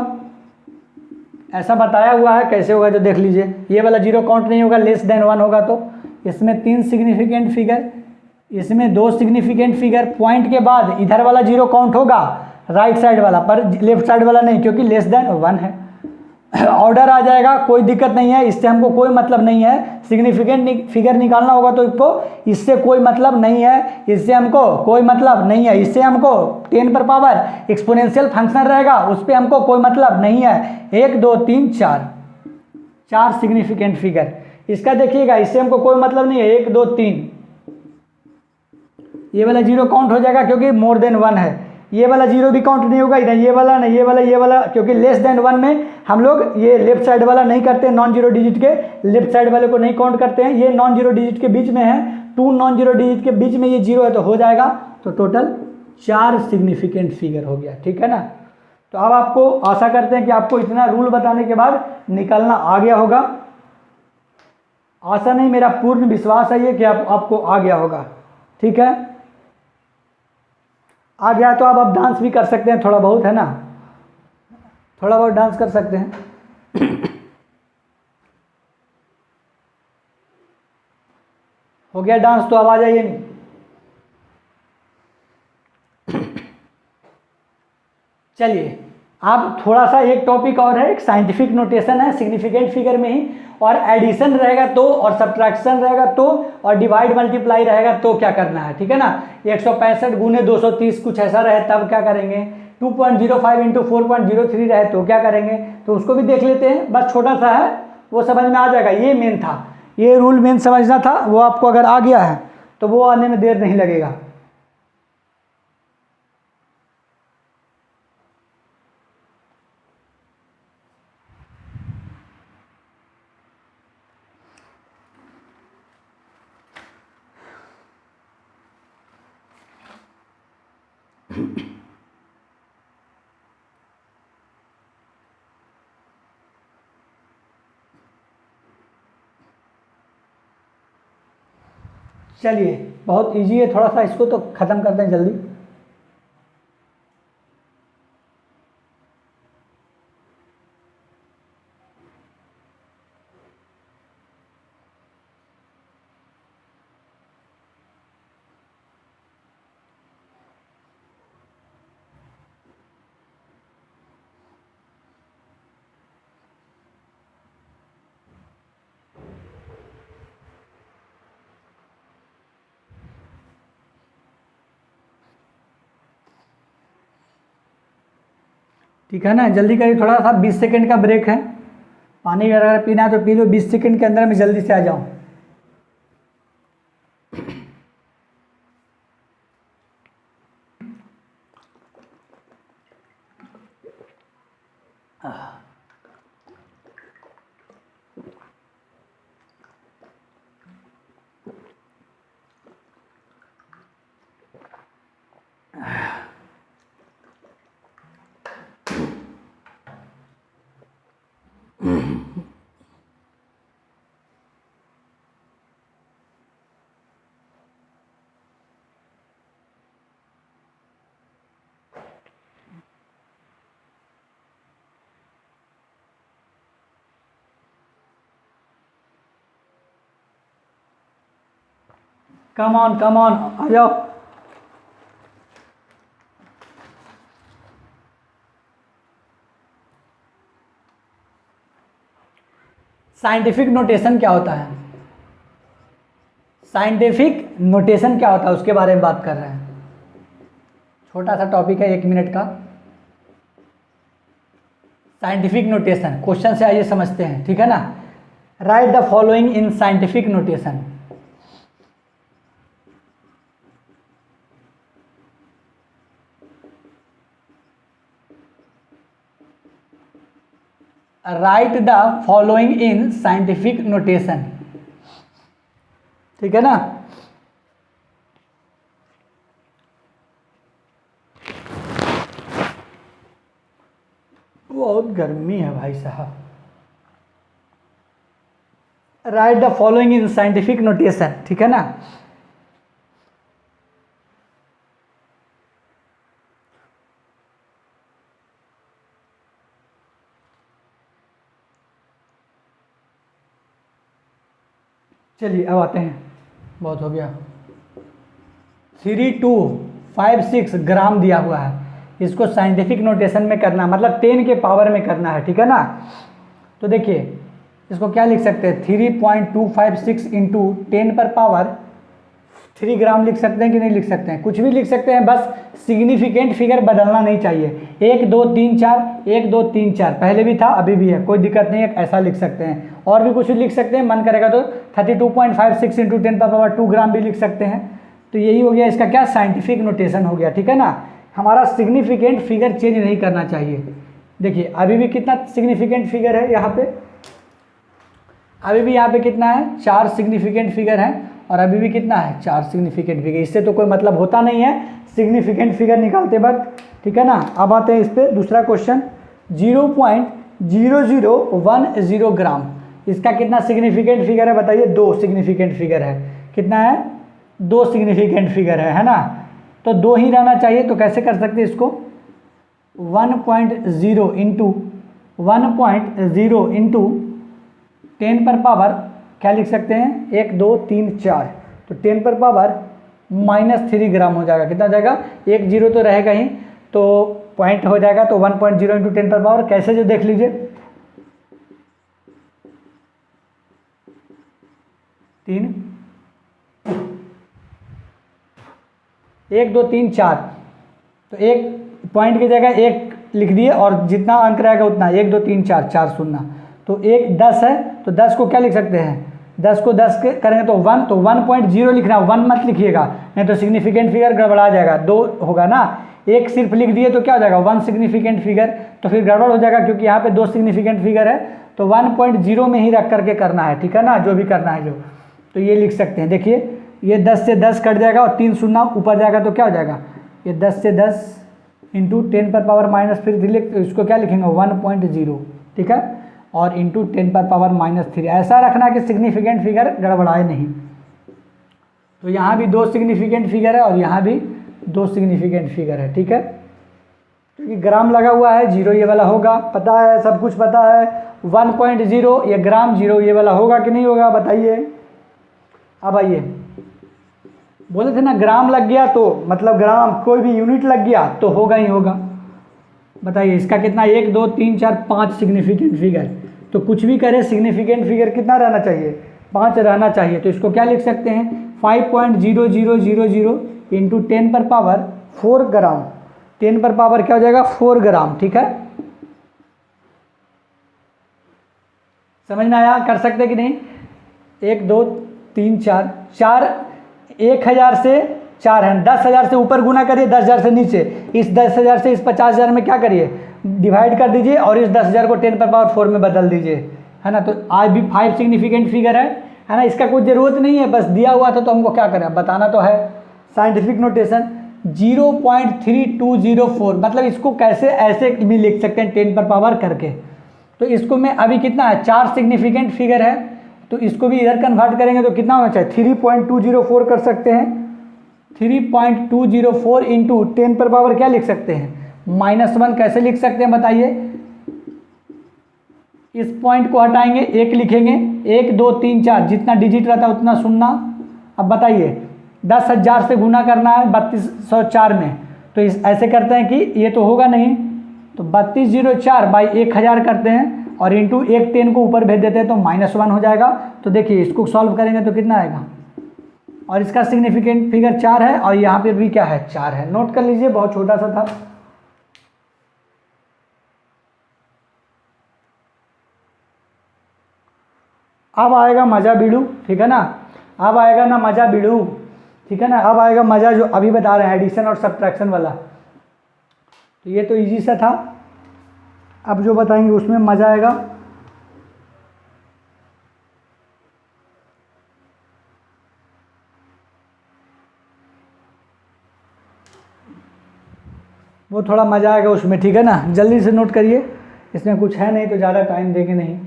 ऐसा बताया हुआ है। कैसे होगा जो देख लीजिए, ये वाला जीरो काउंट नहीं होगा, लेस देन 1 होगा, तो इसमें 3 सिग्निफिकेंट फिगर, इसमें 2 सिग्निफिकेंट फिगर। पॉइंट के बाद इधर वाला जीरो काउंट होगा, राइट साइड वाला, पर लेफ्ट साइड वाला नहीं, क्योंकि लेस देन 1 है। ऑर्डर आ जाएगा, कोई दिक्कत नहीं है, इससे हमको कोई मतलब नहीं है। सिग्निफिकेंट फिगर निकालना होगा तो इससे कोई मतलब नहीं है, इससे हमको कोई मतलब नहीं है, इससे हमको 10 पर पावर एक्सपोनेंशियल फंक्शन रहेगा, उस पर हमको कोई मतलब नहीं है। 1 2 3 4 सिग्निफिकेंट फिगर। इसका देखिएगा, इससे हमको कोई मतलब नहीं है। 1 2 3, ये वाला जीरो काउंट हो जाएगा क्योंकि मोर देन 1 है। ये वाला जीरो भी काउंट नहीं होगा, इधर ये वाला नहीं, ये वाला, क्योंकि लेस देन 1 में हम लोग ये लेफ्ट साइड वाला नहीं करते, नॉन जीरो डिजिट के लेफ्ट साइड वाले को नहीं काउंट करते हैं। ये नॉन जीरो डिजिट के बीच में है, 2 नॉन जीरो डिजिट के बीच में ये जीरो है, तो हो जाएगा, तो टोटल 4 सिग्निफिकेंट फिगर हो गया, ठीक है ना। तो अब आपको आशा करते हैं कि आपको इतना रूल बताने के बाद निकलना आ गया होगा। आशा नहीं, मेरा पूर्ण विश्वास है ये कि आपको आ गया होगा, ठीक है। आ गया तो अब आप डांस भी कर सकते हैं थोड़ा बहुत, है ना, थोड़ा बहुत डांस कर सकते हैं। हो गया डांस, तो अब आ जाइए। चलिए अब थोड़ा सा एक टॉपिक और है, एक साइंटिफिक नोटेशन है सिग्निफिकेंट फिगर में ही, और एडिशन रहेगा तो, और सब्ट्रैक्शन रहेगा तो, और डिवाइड मल्टीप्लाई रहेगा तो क्या करना है, ठीक है ना। 165 गुने 230 कुछ ऐसा रहे तब क्या करेंगे, 2.05 इंटू 4.03 रहे तो क्या करेंगे, तो उसको भी देख लेते हैं। बस छोटा सा है, वो समझ में आ जाएगा। ये मेन था, ये रूल मेन समझना था, वो आपको अगर आ गया है तो वो आने में देर नहीं लगेगा। चलिए बहुत इजी है, थोड़ा सा इसको तो ख़त्म करते हैं जल्दी। ठीक है ना, जल्दी करिए, थोड़ा सा 20 सेकंड का ब्रेक है। पानी अगर पीना है तो पी लो, 20 सेकंड के अंदर में जल्दी से आ जाओ। कम ऑन आ जाओ। साइंटिफिक नोटेशन क्या होता है? साइंटिफिक नोटेशन क्या होता है उसके बारे में बात कर रहे हैं। छोटा सा टॉपिक है 1 मिनट का। साइंटिफिक नोटेशन क्वेश्चन से आइए समझते हैं, ठीक है ना। Right the following in scientific notation. Right the following in scientific notation, ठीक है ना। बहुत गर्मी है भाई साहब। Right the following in scientific notation, ठीक है ना। चलिए अब आते हैं, बहुत हो गया। 3256 ग्राम दिया हुआ है, इसको साइंटिफिक नोटेशन में करना मतलब 10 के पावर में करना है, ठीक है ना। तो देखिए इसको क्या लिख सकते हैं, 3.256 इंटू 10 पर पावर 3 ग्राम लिख सकते हैं कि नहीं लिख सकते हैं? कुछ भी लिख सकते हैं, बस सिग्निफिकेंट फिगर बदलना नहीं चाहिए। 1 2 3 4 1 2 3 4 पहले भी था अभी भी है, कोई दिक्कत नहीं है, ऐसा लिख सकते हैं। और भी कुछ लिख सकते हैं, मन करेगा तो 32.56 इंटू 10 पर पावर 2 ग्राम भी लिख सकते हैं। तो यही हो गया इसका क्या, साइंटिफिक नोटेशन हो गया, ठीक है ना। हमारा सिग्निफिकेंट फिगर चेंज नहीं करना चाहिए। देखिए अभी भी कितना सिग्निफिकेंट फिगर है यहाँ पे, अभी भी यहाँ पे कितना है, 4 सिग्निफिकेंट फिगर है, और अभी भी कितना है, 4 सिग्निफिकेंट फिगर। इससे तो कोई मतलब होता नहीं है सिग्निफिकेंट फिगर निकालते वक्त, ठीक है ना। अब आते हैं इस पर दूसरा क्वेश्चन। 0.0010 ग्राम, इसका कितना सिग्निफिकेंट फिगर है बताइए? 2 सिग्निफिकेंट फिगर है। कितना है? 2 सिग्निफिकेंट फिगर है ना। तो 2 ही रहना चाहिए, तो कैसे कर सकते हैं इसको, 1.0 इंटू 1.0 इंटू 10 पर पावर क्या लिख सकते हैं, 1 2 3 4, तो 10 पर पावर -3 ग्राम हो जाएगा। कितना हो जाएगा, 1 0 तो रहेगा ही, तो पॉइंट हो जाएगा, तो 1.0 इंटू 10 पर पावर कैसे जो देख लीजिए, 3 1 2 3 4, तो एक पॉइंट की जगह 1 लिख दिए और जितना अंक रहेगा उतना 1 2 3 4 4 शून्य, तो 1 10 है, तो 10 को क्या लिख सकते हैं, 10 को 10 के करेंगे तो 1, तो 1.0 लिखना, 1 मत लिखिएगा नहीं तो सिग्निफिकेंट फिगर गड़बड़ा जाएगा, 2 होगा ना। 1 सिर्फ लिख दिए तो क्या हो जाएगा, 1 सिग्निफिकेंट फिगर, तो फिर गड़बड़ हो जाएगा क्योंकि यहाँ पे 2 सिग्निफिकेंट फिगर है, तो 1.0 में ही रख करके करना है, ठीक है ना, जो भी करना है जो। तो ये लिख सकते हैं, देखिए ये 10 से 10 कट जाएगा और 3 शून्य ऊपर जाएगा तो क्या हो जाएगा, ये 10 से 10 इंटू 10 पर पावर माइनस, फिर इसको क्या लिखेंगे 1.0, ठीक है, और इंटू 10 पर पावर -3, ऐसा रखना कि सिग्निफिकेंट फिगर गड़बड़ाए नहीं। तो यहाँ भी 2 सिग्निफिकेंट फिगर है और यहाँ भी 2 सिग्निफिकेंट फिगर है, ठीक है, क्योंकि ग्राम लगा हुआ है, 0 ये वाला होगा, पता है, सब कुछ पता है। 1.0 ये ग्राम, 0 ये वाला होगा कि नहीं होगा बताइए। अब आइए, बोले थे ना ग्राम लग गया तो मतलब ग्राम कोई भी यूनिट लग गया तो होगा ही होगा। बताइए इसका कितना, 1 2 3 4 5 सिग्निफिकेंट फिगर, तो कुछ भी करें सिग्निफिकेंट फिगर कितना रहना चाहिए, 5 रहना चाहिए। तो इसको क्या लिख सकते हैं, 5.0000 इंटू 10 पर पावर 4 ग्राम, 10 पर पावर क्या हो जाएगा 4 ग्राम, ठीक है। समझ में आया, कर सकते कि नहीं। 1 2 3 4 4 1000 से 4 है, 10,000 से ऊपर गुना करिए, 10,000 से नीचे, इस 10,000 से इस 50,000 में क्या करिए, डिवाइड कर दीजिए और इस 10,000 को 10 पर पावर 4 में बदल दीजिए, है ना। तो आज भी 5 सिग्निफिकेंट फिगर है ना, इसका कोई ज़रूरत नहीं है, बस दिया हुआ था तो हमको क्या करें, बताना तो है। साइंटिफिक नोटेशन 0.3204, मतलब इसको कैसे ऐसे भी लिख सकते हैं 10 पर पावर करके। तो इसको मैं अभी कितना है, 4 सिग्निफिकेंट फिगर है, तो इसको भी इधर कन्वर्ट करेंगे तो कितना होना चाहिए, 3.204 कर सकते हैं। 3.204 इंटू 10 पर पावर क्या लिख सकते हैं, -1, कैसे लिख सकते हैं बताइए। इस पॉइंट को हटाएंगे, 1 लिखेंगे, 1 2 3 4 जितना डिजिट रहता है उतना शून्य। अब बताइए 10,000 से गुना करना है 3204 में, तो ऐसे करते हैं कि ये तो होगा नहीं, तो 3204 बाई 1000 करते हैं और इंटू 110 को ऊपर भेज देते हैं तो -1 हो जाएगा। तो देखिए इसको सॉल्व करेंगे तो कितना आएगा, और इसका सिग्निफिकेंट फिगर 4 है और यहाँ पे भी क्या है 4 है। नोट कर लीजिए, बहुत छोटा सा था। अब आएगा मजा बीड़ू, ठीक है ना, अब आएगा ना मजा बीड़ू, ठीक है ना, अब आएगा मजा जो अभी बता रहे हैं एडिशन और सब्ट्रैक्शन वाला। तो ये तो इजी सा था, अब जो बताएंगे उसमें मजा आएगा। वो थोड़ा मजा आएगा उसमें, ठीक है ना, जल्दी से नोट करिए, इसमें कुछ है नहीं तो ज़्यादा टाइम देंगे नहीं,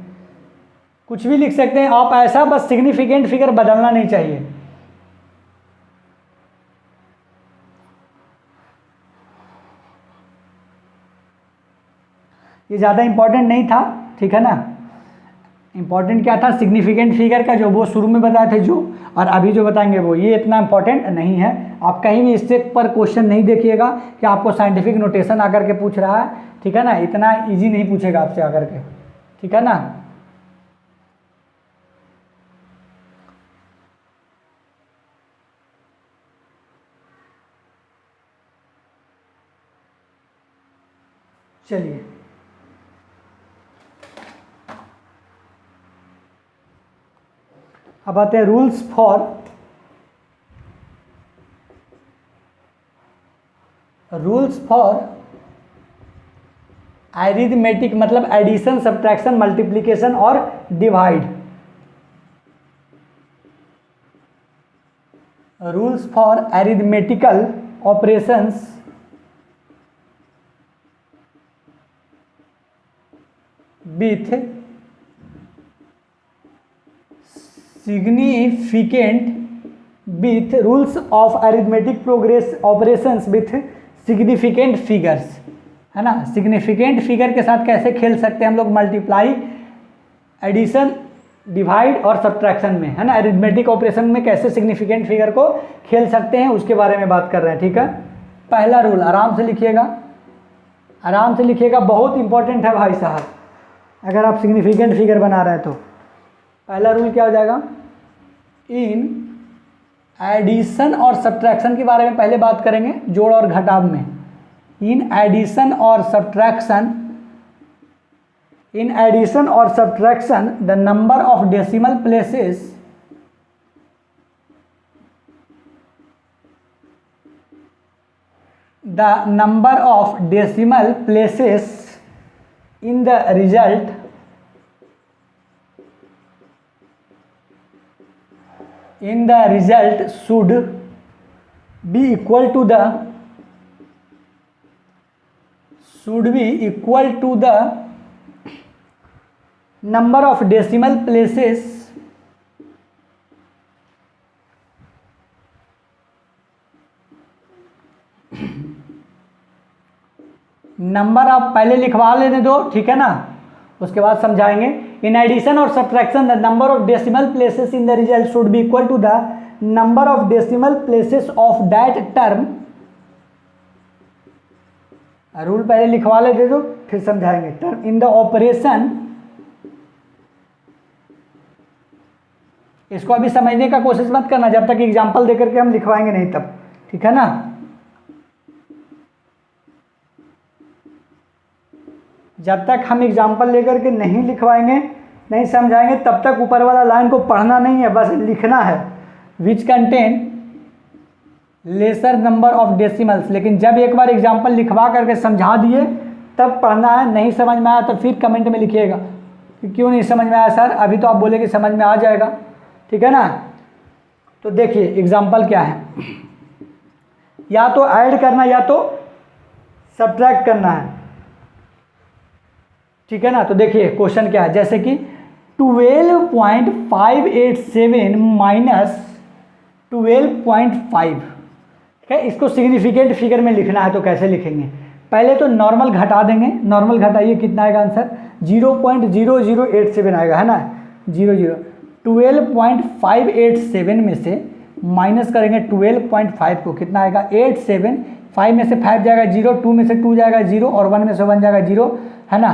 कुछ भी लिख सकते हैं आप ऐसा, बस सिग्निफिकेंट फिगर बदलना नहीं चाहिए। ये ज़्यादा इंपॉर्टेंट नहीं था, ठीक है ना, इंपॉर्टेंट क्या था सिग्निफिकेंट फिगर का जो वो शुरू में बताए थे जो, और अभी जो बताएंगे वो, ये इतना इंपॉर्टेंट नहीं है। आप कहीं भी इससे पर क्वेश्चन नहीं देखिएगा कि आपको साइंटिफिक नोटेशन आकर के पूछ रहा है, ठीक है ना, इतना इजी नहीं पूछेगा आपसे आकर के, ठीक है ना। चलिए अब आते हैं रूल्स फॉर अरिथमेटिक, मतलब एडिशन, सब्ट्रैक्शन, मल्टीप्लिकेशन और divide. Rules for arithmetical operations with rules of arithmetic progress operations with significant figures, है ना। सिग्निफिकेंट फिगर के साथ कैसे खेल सकते हैं हम लोग, मल्टीप्लाई, एडिशन, डिवाइड और सब्ट्रैक्शन में, है ना। अरिथमेटिक ऑपरेशन में कैसे सिग्निफिकेंट फिगर को खेल सकते हैं उसके बारे में बात कर रहे हैं, ठीक है। पहला रूल आराम से लिखिएगा, आराम से लिखिएगा, बहुत इंपॉर्टेंट है भाई साहब, अगर आप सिग्निफिकेंट फिगर बना रहे हैं तो। पहला रूल क्या हो जाएगा, इन एडिशन और सब्ट्रैक्शन के बारे में पहले बात करेंगे, जोड़ और घटाव में। इन एडिशन और subtraction, the number of decimal places in the result should be equal to the number of decimal places number आप पहले लिखवा लेने दो, ठीक है ना, उसके बाद समझाएंगे। इन एडिशन और subtraction the number of decimal places in the result should be equal to the number of decimal places of that term. Rule पहले लिखवा लेते दो फिर समझाएंगे। टर्म इन द ऑपरेशन, इसको अभी समझने का कोशिश मत करना जब तक एग्जाम्पल देकर के हम लिखवाएंगे नहीं तब, ठीक है ना। जब तक हम एग्जाम्पल लेकर के नहीं लिखवाएंगे, नहीं समझाएंगे, तब तक ऊपर वाला लाइन को पढ़ना नहीं है, बस लिखना है। Which contain laser number of decimals. लेकिन जब एक बार एग्जाम्पल लिखवा करके समझा दिए तब पढ़ना है। नहीं समझ में आया तो फिर कमेंट में लिखिएगा कि क्यों नहीं समझ में आया सर। अभी तो आप बोले कि समझ में आ जाएगा, ठीक है ना। तो देखिए एग्जाम्पल क्या है, या तो ऐड करना या तो सब्ट्रैक्ट करना है, ठीक है ना। तो देखिए क्वेश्चन क्या है, जैसे कि 12.587 माइनस 12.5, ठीक है। इसको सिग्निफिकेंट फिगर में लिखना है तो कैसे लिखेंगे, पहले तो नॉर्मल घटा देंगे। नॉर्मल घटाइए, कितना आएगा आंसर, 0.0087 आएगा, है ना। 12.587 में से माइनस करेंगे 12.5 को, कितना आएगा 87, 5 में से 5 जाएगा 0, 2 में से 2 जाएगा 0 और 1 में से 1 जाएगा 0, है ना।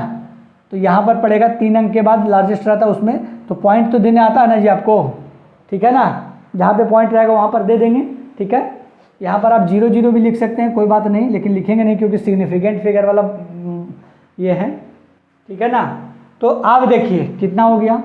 तो यहाँ पर पड़ेगा 3 अंक के बाद लार्जेस्ट रहता है उसमें, तो पॉइंट तो देने आता है ना जी आपको, ठीक है ना, जहाँ पे पॉइंट रहेगा वहाँ पर दे देंगे, ठीक है। यहाँ पर आप 0 0 भी लिख सकते हैं, कोई बात नहीं, लेकिन लिखेंगे नहीं क्योंकि सिग्निफिकेंट फिगर वाला ये है, ठीक है ना। तो आप देखिए कितना हो गया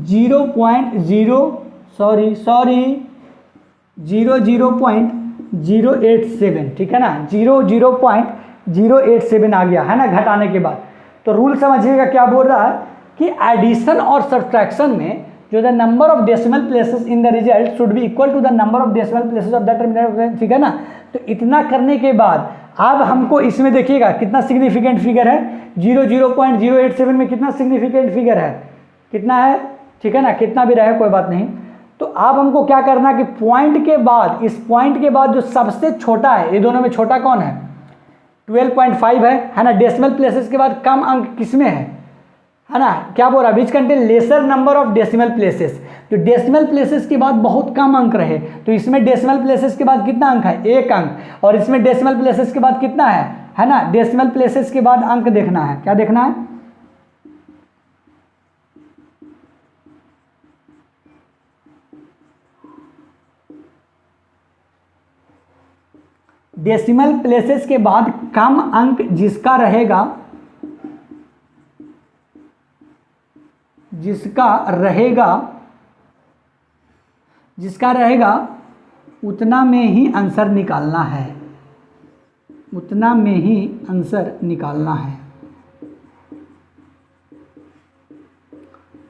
0.087, ठीक है ना, 0.087 आ गया, है ना, घटाने के बाद। तो रूल समझिएगा क्या बोल रहा है कि एडिशन और सब्ट्रैक्शन में जो the number of decimal places in the result should be equal to the number of decimal places of the terminal, ठीक है ना। तो इतना करने के बाद अब हमको इसमें देखिएगा कितना सिग्निफिकेंट फिगर है, 0.087 में कितना सिग्निफिकेंट फिगर है, कितना है, ठीक है ना, कितना भी रहे कोई बात नहीं। तो अब हमको क्या करना है कि पॉइंट के बाद, इस पॉइंट के बाद जो सबसे छोटा है, ये दोनों में छोटा कौन है, 12.5 है ना। डेसिमल प्लेसेस के बाद कम अंक किसमें है ना, क्या बोल रहा है, which contain laser number of decimal places, जो डेसिमल प्लेसेस के बाद बहुत कम अंक रहे, तो इसमें डेसिमल प्लेसेस के बाद कितना अंक है, 1 अंक, और इसमें डेसिमल प्लेसेस के बाद कितना है ना, डेसिमल प्लेसेस के बाद अंक देखना है, क्या देखना है, डेसिमल प्लेसेस के बाद कम अंक जिसका रहेगा, जिसका रहेगा उतना में ही आंसर निकालना है, उतना में ही आंसर निकालना है,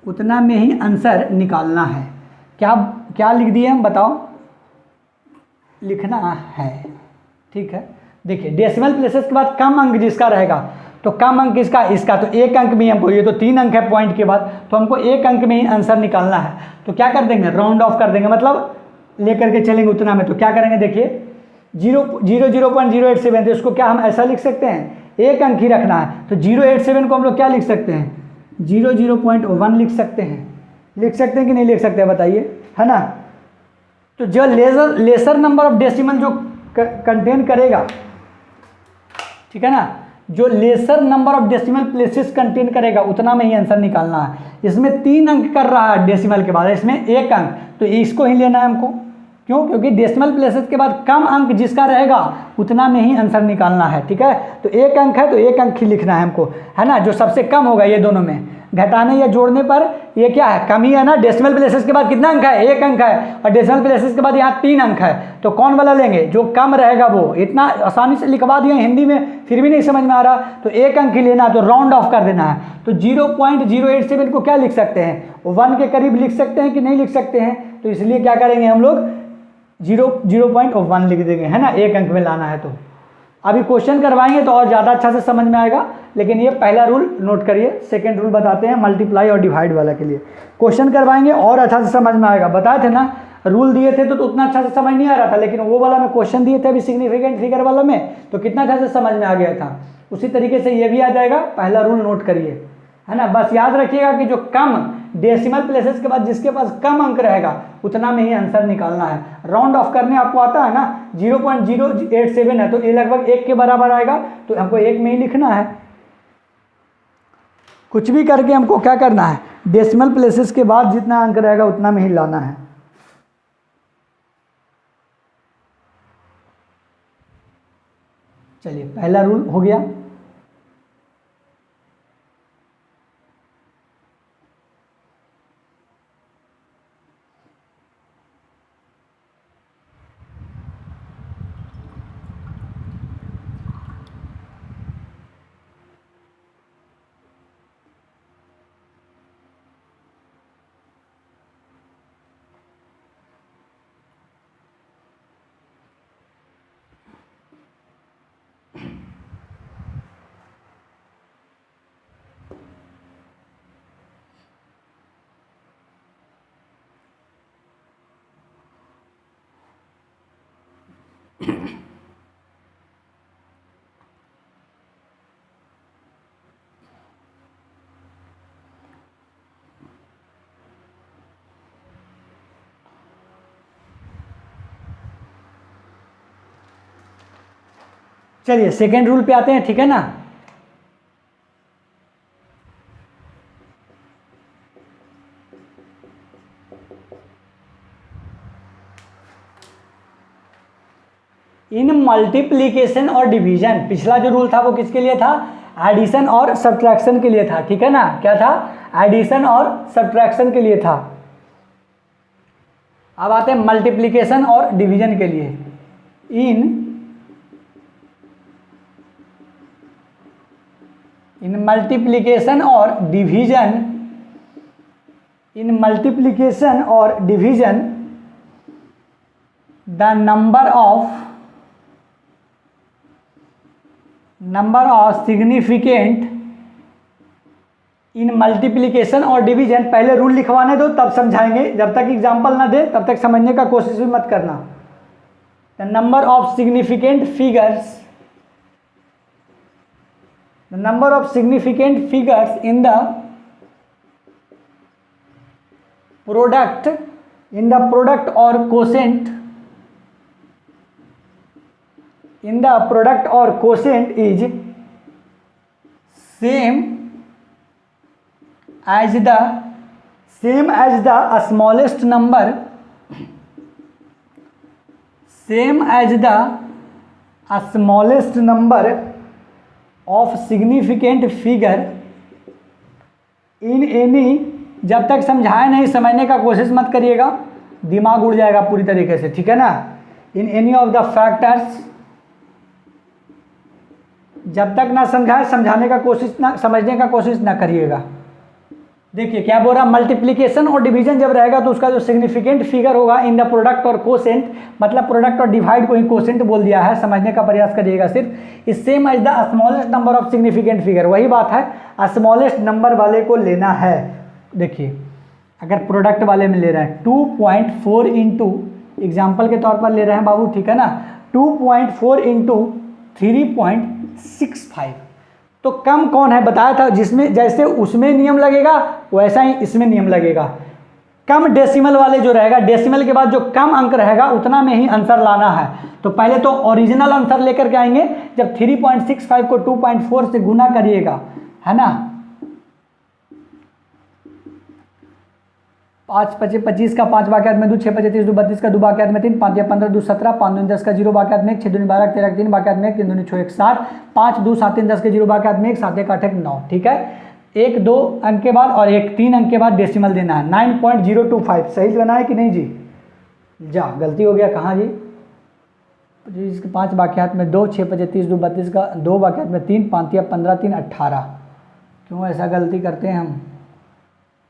उतना में ही आंसर निकालना है। क्या क्या लिख दिए हम, बताओ, लिखना है, ठीक है। देखिए डेसिमल प्लेसेस के बाद कम अंक जिसका रहेगा, तो कम अंक किसका, इसका, तो 1 अंक में हमको, ये तो 3 अंक है पॉइंट के बाद, तो हमको 1 अंक में ही आंसर निकालना है। तो क्या कर देंगे, राउंड ऑफ कर देंगे, मतलब लेकर के चलेंगे उतना में। तो क्या करेंगे, देखिए 0.087, तो इसको क्या हम ऐसा लिख सकते हैं, 1 अंक ही रखना है, तो 087 को हम लोग क्या लिख सकते हैं, 0.1 लिख सकते हैं, लिख सकते हैं कि नहीं लिख सकते हैं बताइए, है ना। तो जो लेसर नंबर ऑफ डेसिमल जो कंटेन करेगा, ठीक है ना, जो laser number of decimal places contain करेगा उतना में ही आंसर निकालना है। इसमें 3 अंक कर रहा है डेसिमल के बाद, इसमें 1 अंक, तो इसको ही लेना है हमको, क्यों, क्योंकि डेसिमल प्लेसेस के बाद कम अंक जिसका रहेगा उतना में ही आंसर निकालना है, ठीक है। तो 1 अंक है तो 1 अंक ही लिखना है हमको, है ना, जो सबसे कम होगा ये दोनों में, घटाने या जोड़ने पर ये क्या है, कमी है ना। डेसिमल प्लेसेस के बाद कितना अंक है, 1 अंक है, और डेसिमल प्लेसेस के बाद यहाँ 3 अंक है, तो कौन वाला लेंगे, जो कम रहेगा वो। इतना आसानी से लिखवा दिया हिंदी में, फिर भी नहीं समझ में आ रहा, तो 1 अंक ही लेना है, तो राउंड ऑफ कर देना है। तो 0.087 को क्या लिख सकते हैं, 1 के करीब लिख सकते हैं कि नहीं लिख सकते हैं, तो इसलिए क्या करेंगे हम लोग 0.1 लिख देंगे, है ना, 1 अंक में लाना है। तो अभी क्वेश्चन करवाएंगे तो और ज़्यादा अच्छा से समझ में आएगा, लेकिन ये पहला रूल नोट करिए। सेकंड रूल बताते हैं मल्टीप्लाई और डिवाइड वाला के लिए, क्वेश्चन करवाएंगे और अच्छा से समझ में आएगा। बताए थे ना, रूल दिए थे तो उतना अच्छा से समझ नहीं आ रहा था, लेकिन वो वाला में क्वेश्चन दिए थे अभी सिग्निफिकेंट फिगर वाला में, तो कितना अच्छा से समझ में आ गया था। उसी तरीके से ये भी आ जाएगा, पहला रूल नोट करिए, है ना। बस याद रखिएगा कि जो कम डेसिमल प्लेसेस के बाद जिसके पास कम अंक रहेगा उतना में ही आंसर निकालना है। राउंड ऑफ करने आपको आता है ना, 0.087 है तो ये लगभग 1 के बराबर आएगा, तो हमको 1 में ही लिखना है। कुछ भी करके हमको क्या करना है, डेसिमल प्लेसेस के बाद जितना अंक रहेगा उतना में ही लाना है। चलिए पहला रूल हो गया। चलिए सेकेंड रूल पे आते हैं, ठीक है ना। इन मल्टीप्लीकेशन और डिवीजन, पिछला जो रूल था वो किसके लिए था, एडिशन और सब्ट्रैक्शन के लिए था, ठीक है ना। क्या था, एडिशन और सब्ट्रैक्शन के लिए था। अब आते हैं मल्टीप्लीकेशन और डिवीजन के लिए। इन मल्टीप्लीकेशन और डिवीजन, इन मल्टीप्लीकेशन और division the number of significant, in multiplication और डिवीजन, पहले रूल लिखवाने दो तब समझाएंगे, जब तक एग्जाम्पल ना दे तब तक समझने का कोशिश भी मत करना। The number of significant figures, the number of significant figures in the product, और quotient, in the product or quotient is same as the smallest number, of significant figure in any, जब तक समझाए नहीं समझने का कोशिश मत करिएगा, दिमाग उड़ जाएगा पूरी तरीके से, ठीक है ना। In any of the factors, जब तक ना समझाए समझाने का कोशिश ना, समझने का कोशिश ना करिएगा। देखिए क्या बोल रहा, मल्टीप्लिकेशन और डिवीजन जब रहेगा तो उसका जो सिग्निफिकेंट फिगर होगा इन द प्रोडक्ट और कोसेंट, मतलब प्रोडक्ट और डिवाइड को ही कोसेंट बोल दिया है, समझने का प्रयास करिएगा सिर्फ। Is same as the smallest number of significant figure, वही बात है, स्मॉलेस्ट नंबर वाले को लेना है। देखिए अगर प्रोडक्ट वाले में ले रहे हैं 2.4 इंटू, एग्जाम्पल के तौर पर ले रहे हैं बाबू, ठीक है ना, 2.4 इंटू 3.65, तो कम कौन है बताया था, जिसमें जैसे उसमें नियम लगेगा वैसा ही इसमें नियम लगेगा। कम डेसिमल वाले जो रहेगा, डेसिमल के बाद जो कम अंक रहेगा उतना में ही आंसर लाना है। तो पहले तो ओरिजिनल आंसर लेकर के आएंगे, जब 3.65 को 2.4 से गुना करिएगा, है ना, 5 5 25 का 5 बाकायद में 2, 6 5 30 2 32 का 2 बाकायद में 3, 5 या 15 2 17, 5 2 10 का 0 बाकायद में 1, 6 2 12 13 3 बाकायद में 1, 3 2 6 1 7, 5 2 7 3 10 के 0 बाकायद में 1, 7 1 8 1 9, ठीक है। 1 2 अंक के बाद और 1 3 अंक के बाद डेसिमल देना है, 9.025, सही बना है कि नहीं जी? जा गलती हो गया, कहाँ जी? इसके 5 बाकायद में 2, 6 5 30 2 32 का 2 बाकायद में 3, 5 या 15 3 18, क्यों ऐसा गलती करते हैं हम?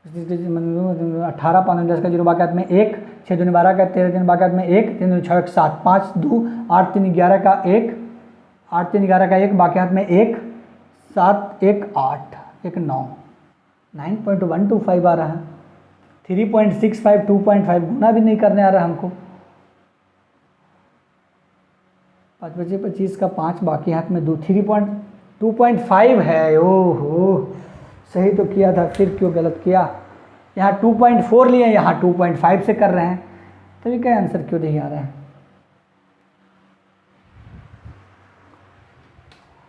18 5 10 का 0 बाकायद में 1, 6 2 12 का 13 3 बाकायद में 1, 3 2 6 1 7, 5 2 8 3 11 का 1, 8 3 11 का 1 बाकायद में 1, 7 1 8 1 9, 9.125 आ रहा है। 3.65 2.5 गुना भी नहीं करने आ रहा हमको। 5 बजे 25 का 5 बाकी हाथ में 2.5 है। ओहो सही तो किया था, फिर क्यों गलत किया? यहाँ 2.4 लिए, यहाँ 2.5 से कर रहे हैं, तभी क्या आंसर क्यों नहीं आ रहा है?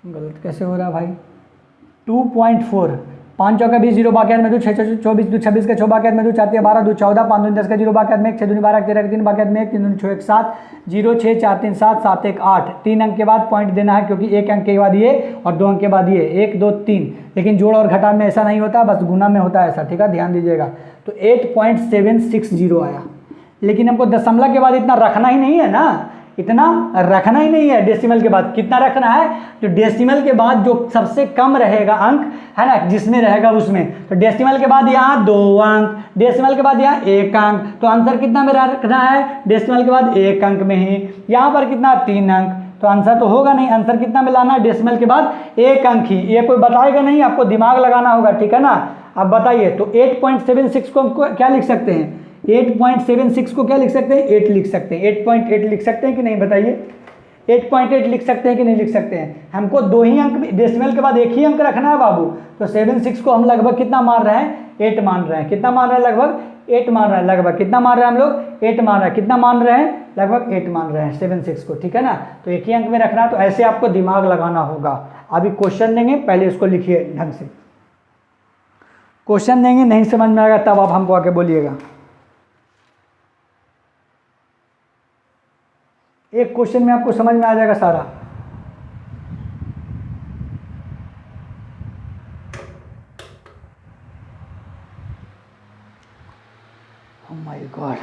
गलत कैसे हो रहा है भाई? 2.4, 5 चौका 20 0 बाकायद में 2, 6 24 2 26 का 6 बाकायद में 2, 4 12 2 14, 5 2 10 का 0 बाकायद में 1, 6 2 12 13 3 बाकायद में 1, 3 2 6 1 7 0 6 4 3 7 7 1 8, 3 अंक के बाद पॉइंट देना है, क्योंकि 1 अंक के बाद ये और 2 अंक के बाद ये, 1 2 3, लेकिन जोड़ और घटा में ऐसा नहीं होता, बस गुना में होता है ऐसा, ठीक है, ध्यान दीजिएगा। तो 8.760 आया, लेकिन हमको दशमलव के बाद इतना रखना ही नहीं है ना, इतना रखना ही नहीं है। डेसिमल के बाद कितना रखना है? जो डेसिमल के बाद जो सबसे कम रहेगा अंक, है ना, जिसमें रहेगा उसमें। तो डेसिमल के बाद यहाँ 2 अंक, डेसिमल के बाद यहाँ 1 अंक, तो आंसर कितना में रखना है? डेसिमल के बाद 1 अंक में ही। यहाँ पर कितना? 3 अंक, तो आंसर तो होगा नहीं। आंसर कितना में लाना है? डेसिमल के बाद 1 अंक ही। ये कोई बताएगा नहीं, आपको दिमाग लगाना होगा, ठीक है ना। अब बताइए, तो 8.76 को हमको क्या लिख सकते हैं? 8.76 को क्या लिख सकते हैं? 8 लिख सकते हैं। 8.8 लिख सकते हैं कि नहीं बताइए? 8.8 लिख सकते हैं कि नहीं लिख सकते हैं? हमको 2 ही अंक, डेसिमल के बाद 1 ही अंक रखना है बाबू। तो 76 को हम लगभग कितना मान रहे हैं? 8 मान रहे हैं। कितना मान रहे हैं? लगभग 8 मान रहे हैं लगभग। कितना मान रहे हैं हम लोग? 8 मान रहे हैं। कितना मान रहे हैं? लगभग 8 मान रहे हैं 7 6 को, ठीक है ना। तो एक ही अंक में रखना, तो ऐसे आपको दिमाग लगाना होगा। अभी क्वेश्चन देंगे, पहले इसको लिखिए ढंग से। क्वेश्चन देंगे, नहीं समझ में आएगा तब आप हमको आके बोलिएगा। एक क्वेश्चन में आपको समझ में आ जाएगा सारा। Oh my God.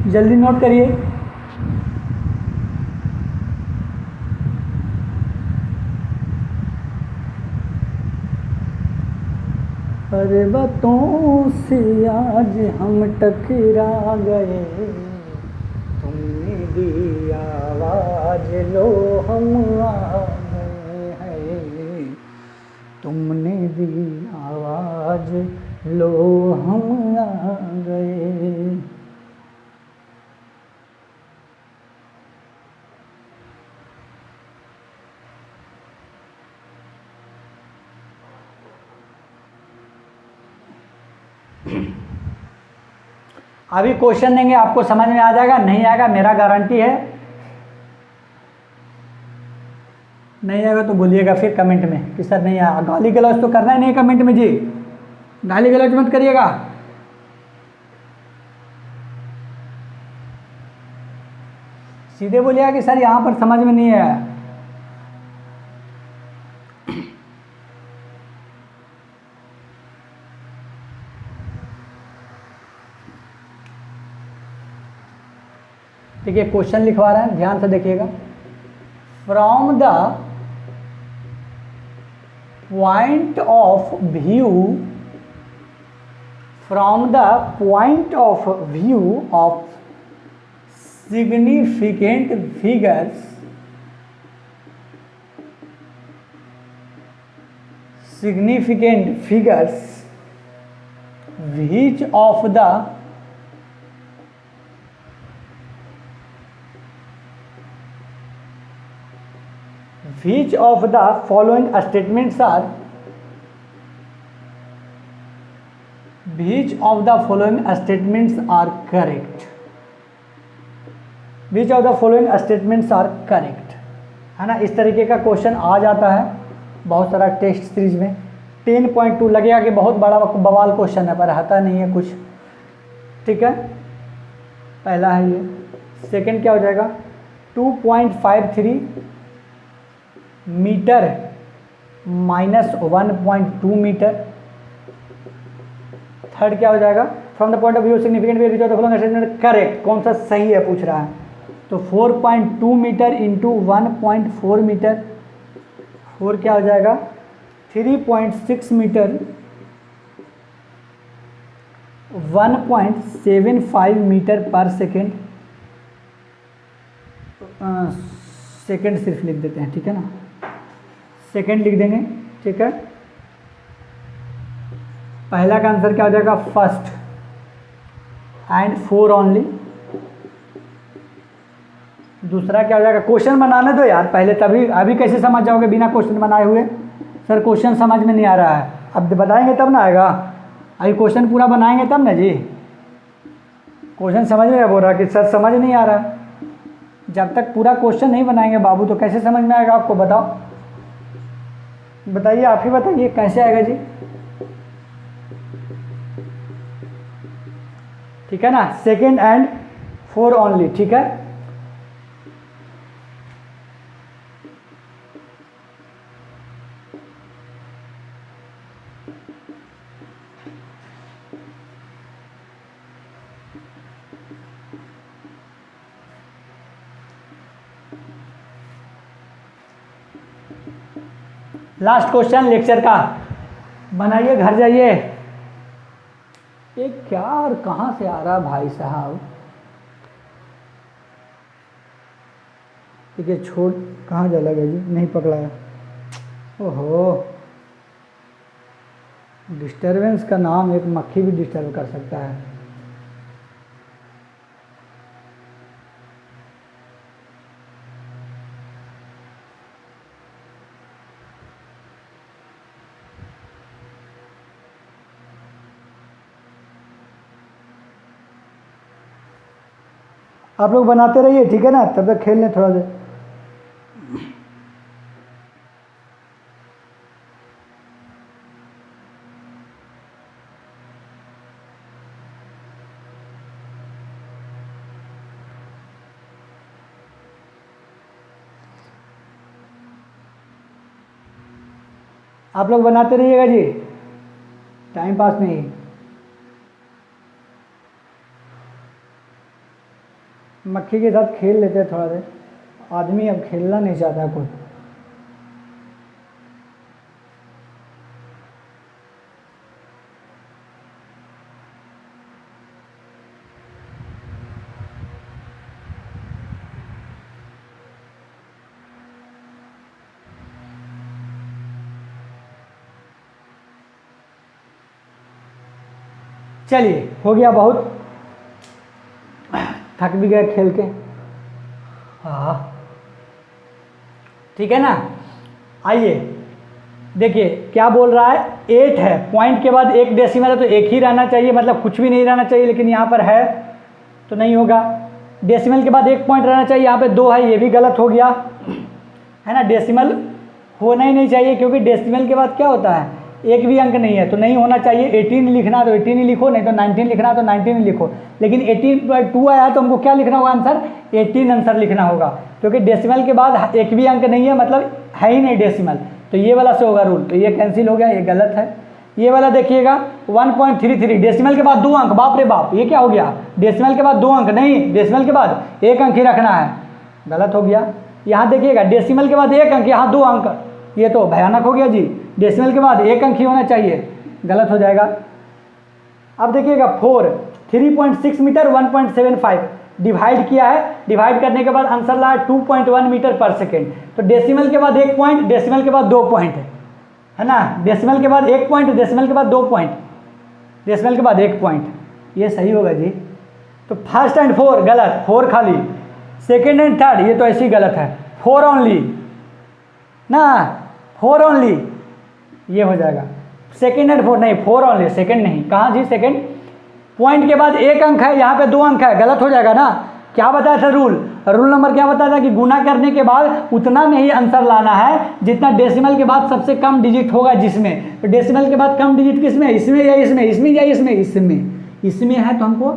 जल्दी नोट करिए। पर्वतों से आज हम टकरा गए, तुमने दी आवाज लो हम आ गए हैं, तुमने दी आवाज लो हम आ गए। अभी क्वेश्चन देंगे, आपको समझ में आ जाएगा, नहीं आएगा मेरा गारंटी है। नहीं आएगा तो बोलिएगा फिर कमेंट में कि सर नहीं आया। गाली गलौज तो करना ही नहीं कमेंट में जी, गाली गलौज मत करिएगा। सीधे बोलिएगा कि सर यहाँ पर समझ में नहीं आया। देखिए क्वेश्चन लिखवा रहे हैं, ध्यान से देखिएगा। From the point of view, from the point of view of significant figures, significant figures which of the following statements are, which of the following statements are correct, which of the following statements are correct, है ना। इस तरीके का question आ जाता है बहुत सारा test series में। 10.2 लगेगा कि बहुत बड़ा बवाल क्वेश्चन है, पर आता नहीं है कुछ, ठीक है। पहला है ये। सेकंड क्या हो जाएगा? 2.53 मीटर माइनस 1.2 मीटर। थर्ड क्या हो जाएगा? From the point of view significant which of the following statement correct, कौन सा सही है पूछ रहा है। तो 4.2 मीटर इंटू 1.4 मीटर। 4 क्या हो जाएगा? 3.6 मीटर 1.75 मीटर पर सेकेंड। सेकेंड सिर्फ लिख देते हैं, ठीक है ना, सेकेंड लिख देंगे, ठीक है। पहला का आंसर क्या हो जाएगा? First and 4 only. दूसरा क्या हो जाएगा? क्वेश्चन बनाने दो यार पहले, तभी अभी कैसे समझ जाओगे बिना क्वेश्चन बनाए हुए। सर क्वेश्चन समझ में नहीं आ रहा है, अब बताएंगे तब ना आएगा। अभी क्वेश्चन पूरा बनाएंगे तब ना जी। क्वेश्चन समझ में बोल रहा कि सर समझ नहीं आ रहा। जब तक पूरा क्वेश्चन नहीं बनाएंगे बाबू तो कैसे समझ में आएगा आपको? बताओ, बताइए, आप ही बताइए कैसे आएगा जी, ठीक है ना। सेकेंड एंड 4 ओनली, ठीक है। लास्ट क्वेश्चन लेक्चर का बनाइए, घर जाइए। ये क्या और कहाँ से आ रहा भाई साहब? ठीक है, छोड़, कहाँ जा लगा जी, नहीं पकड़ाया। ओहो, डिस्टरबेंस का नाम एक मक्खी भी डिस्टर्ब कर सकता है। आप लोग बनाते रहिए, ठीक है ना, तब तक खेल लें थोड़ा देर। आप लोग बनाते रहिएगा जी, टाइम पास नहीं। मक्खी के साथ खेल लेते हैं थोड़ा देर, आदमी अब खेलना नहीं चाहता कोई। चलिए हो गया, बहुत थक भी गए खेल के। हाँ ठीक है ना। आइए देखिए क्या बोल रहा है, 8 है, पॉइंट के बाद एक डेसिमल है तो एक ही रहना चाहिए, मतलब कुछ भी नहीं रहना चाहिए, लेकिन यहाँ पर है तो नहीं होगा। डेसिमल के बाद एक पॉइंट रहना चाहिए, यहाँ पे 2 है, ये भी गलत हो गया, है ना। डेसिमल होना ही नहीं चाहिए, क्योंकि डेसिमल के बाद क्या होता है, एक भी अंक नहीं है तो नहीं होना चाहिए। 18 लिखना तो 18 ही लिखो, नहीं तो 19 लिखना तो 19 ही लिखो। लेकिन 18/2 आया तो हमको क्या लिखना होगा, आंसर 18 आंसर लिखना होगा, क्योंकि डेसिमल के बाद एक भी अंक नहीं है, मतलब है ही नहीं डेसिमल, तो ये वाला से होगा रूल, तो ये कैंसिल हो गया, ये गलत है। ये वाला देखिएगा 1.33, डेसिमल के बाद 2 अंक, बाप रे बाप, ये क्या हो गया, डेसिमल के बाद 2 अंक नहीं, डेसिमल के बाद 1 अंक ही रखना है, गलत हो गया। यहाँ देखिएगा डेसिमल के बाद 1 अंक, यहाँ 2 अंक, ये तो भयानक हो गया जी, डेसिमल के बाद 1 अंक ही होना चाहिए, गलत हो जाएगा। अब देखिएगा 4, 3.6 मीटर 1.75 डिवाइड किया है, डिवाइड करने के बाद आंसर लाया 2.1 मीटर पर सेकेंड। तो डेसिमल के बाद 1 पॉइंट, डेसिमल के बाद 2 पॉइंट है ना, डेसिमल के बाद 1 पॉइंट, डेसिमल के बाद 2 पॉइंट, डेसिमल के बाद 1 पॉइंट, ये सही होगा जी। तो फर्स्ट एंड 4 गलत, 4 खाली, सेकेंड एंड थर्ड ये तो ऐसे ही गलत है, 4 ओनली ना, 4 ओनली ये हो जाएगा। सेकेंड एंड 4 नहीं, 4 ओनली, सेकेंड नहीं, कहाँ जी सेकेंड, पॉइंट के बाद 1 अंक है, यहाँ पे 2 अंक है, गलत हो जाएगा ना। क्या बताया था रूल, रूल नंबर क्या बताया था कि गुना करने के बाद उतना में ही आंसर लाना है जितना डेसिमल के बाद सबसे कम डिजिट होगा जिसमें, तो डेसिमल के बाद कम डिजिट किसमें, इसमें या इसमें, इसमें या इसमें, इसमें है तो हमको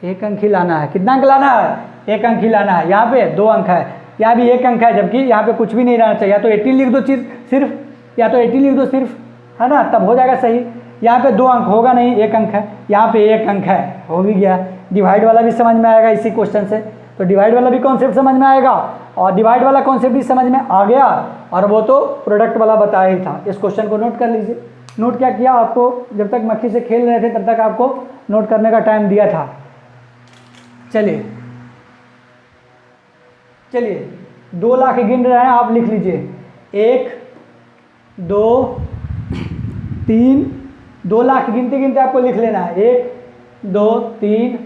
1 अंक ही लाना है। कितना अंक लाना है, 1 अंक ही लाना है। यहाँ पे 2 अंक है, यहाँ भी 1 अंक है, जबकि यहाँ पे कुछ भी नहीं रहना चाहिए, या तो 18 लिख दो चीज़ सिर्फ, या तो 18 लिख दो सिर्फ, है ना, तब हो जाएगा सही। यहाँ पे 2 अंक होगा नहीं, 1 अंक है, यहाँ पे 1 अंक है, हो भी गया। डिवाइड वाला भी समझ में आएगा इसी क्वेश्चन से, तो डिवाइड वाला भी कॉन्सेप्ट समझ में आएगा, और डिवाइड वाला कॉन्सेप्ट भी समझ में आ गया, और वो तो प्रोडक्ट वाला बताया ही था। इस क्वेश्चन को नोट कर लीजिए। नोट क्या किया, आपको जब तक मक्खी से खेल रहे थे तब तक आपको नोट करने का टाइम दिया था। चलिए 2 लाख गिन रहे हैं, आप लिख लीजिए 1 2 3, 2 लाख गिनते गिनते आपको लिख लेना है, 1 2 3,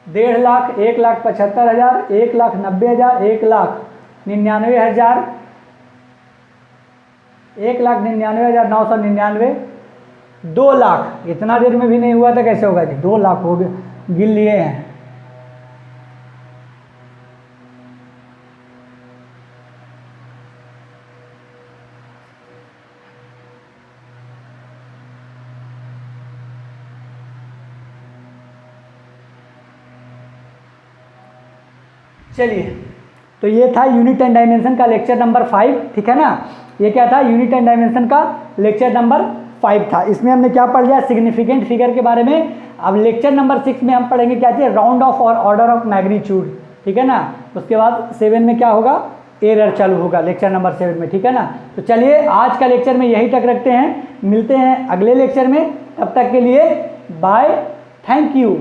1.5 लाख, 1,75,000, 1,90,000, 1,99,000, 1,99,999, 2 लाख। इतना देर में भी नहीं हुआ था, कैसे होगा जी, 2 लाख हो गए, गिन लिए हैं। चलिए, तो ये था यूनिट एंड डायमेंशन का लेक्चर नंबर 5, ठीक है ना। ये क्या था, यूनिट एंड डायमेंशन का लेक्चर नंबर 5 था। इसमें हमने क्या पढ़ लिया, सिग्निफिकेंट फिगर के बारे में। अब लेक्चर नंबर 6 में हम पढ़ेंगे क्या चाहिए, राउंड ऑफ और ऑर्डर ऑफ मैग्नीट्यूड, ठीक है ना। उसके बाद 7 में क्या होगा, एरर चालू होगा लेक्चर नंबर 7 में, ठीक है ना। तो चलिए आज का लेक्चर में यही तक रखते हैं, मिलते हैं अगले लेक्चर में, तब तक के लिए बाय, थैंक यू।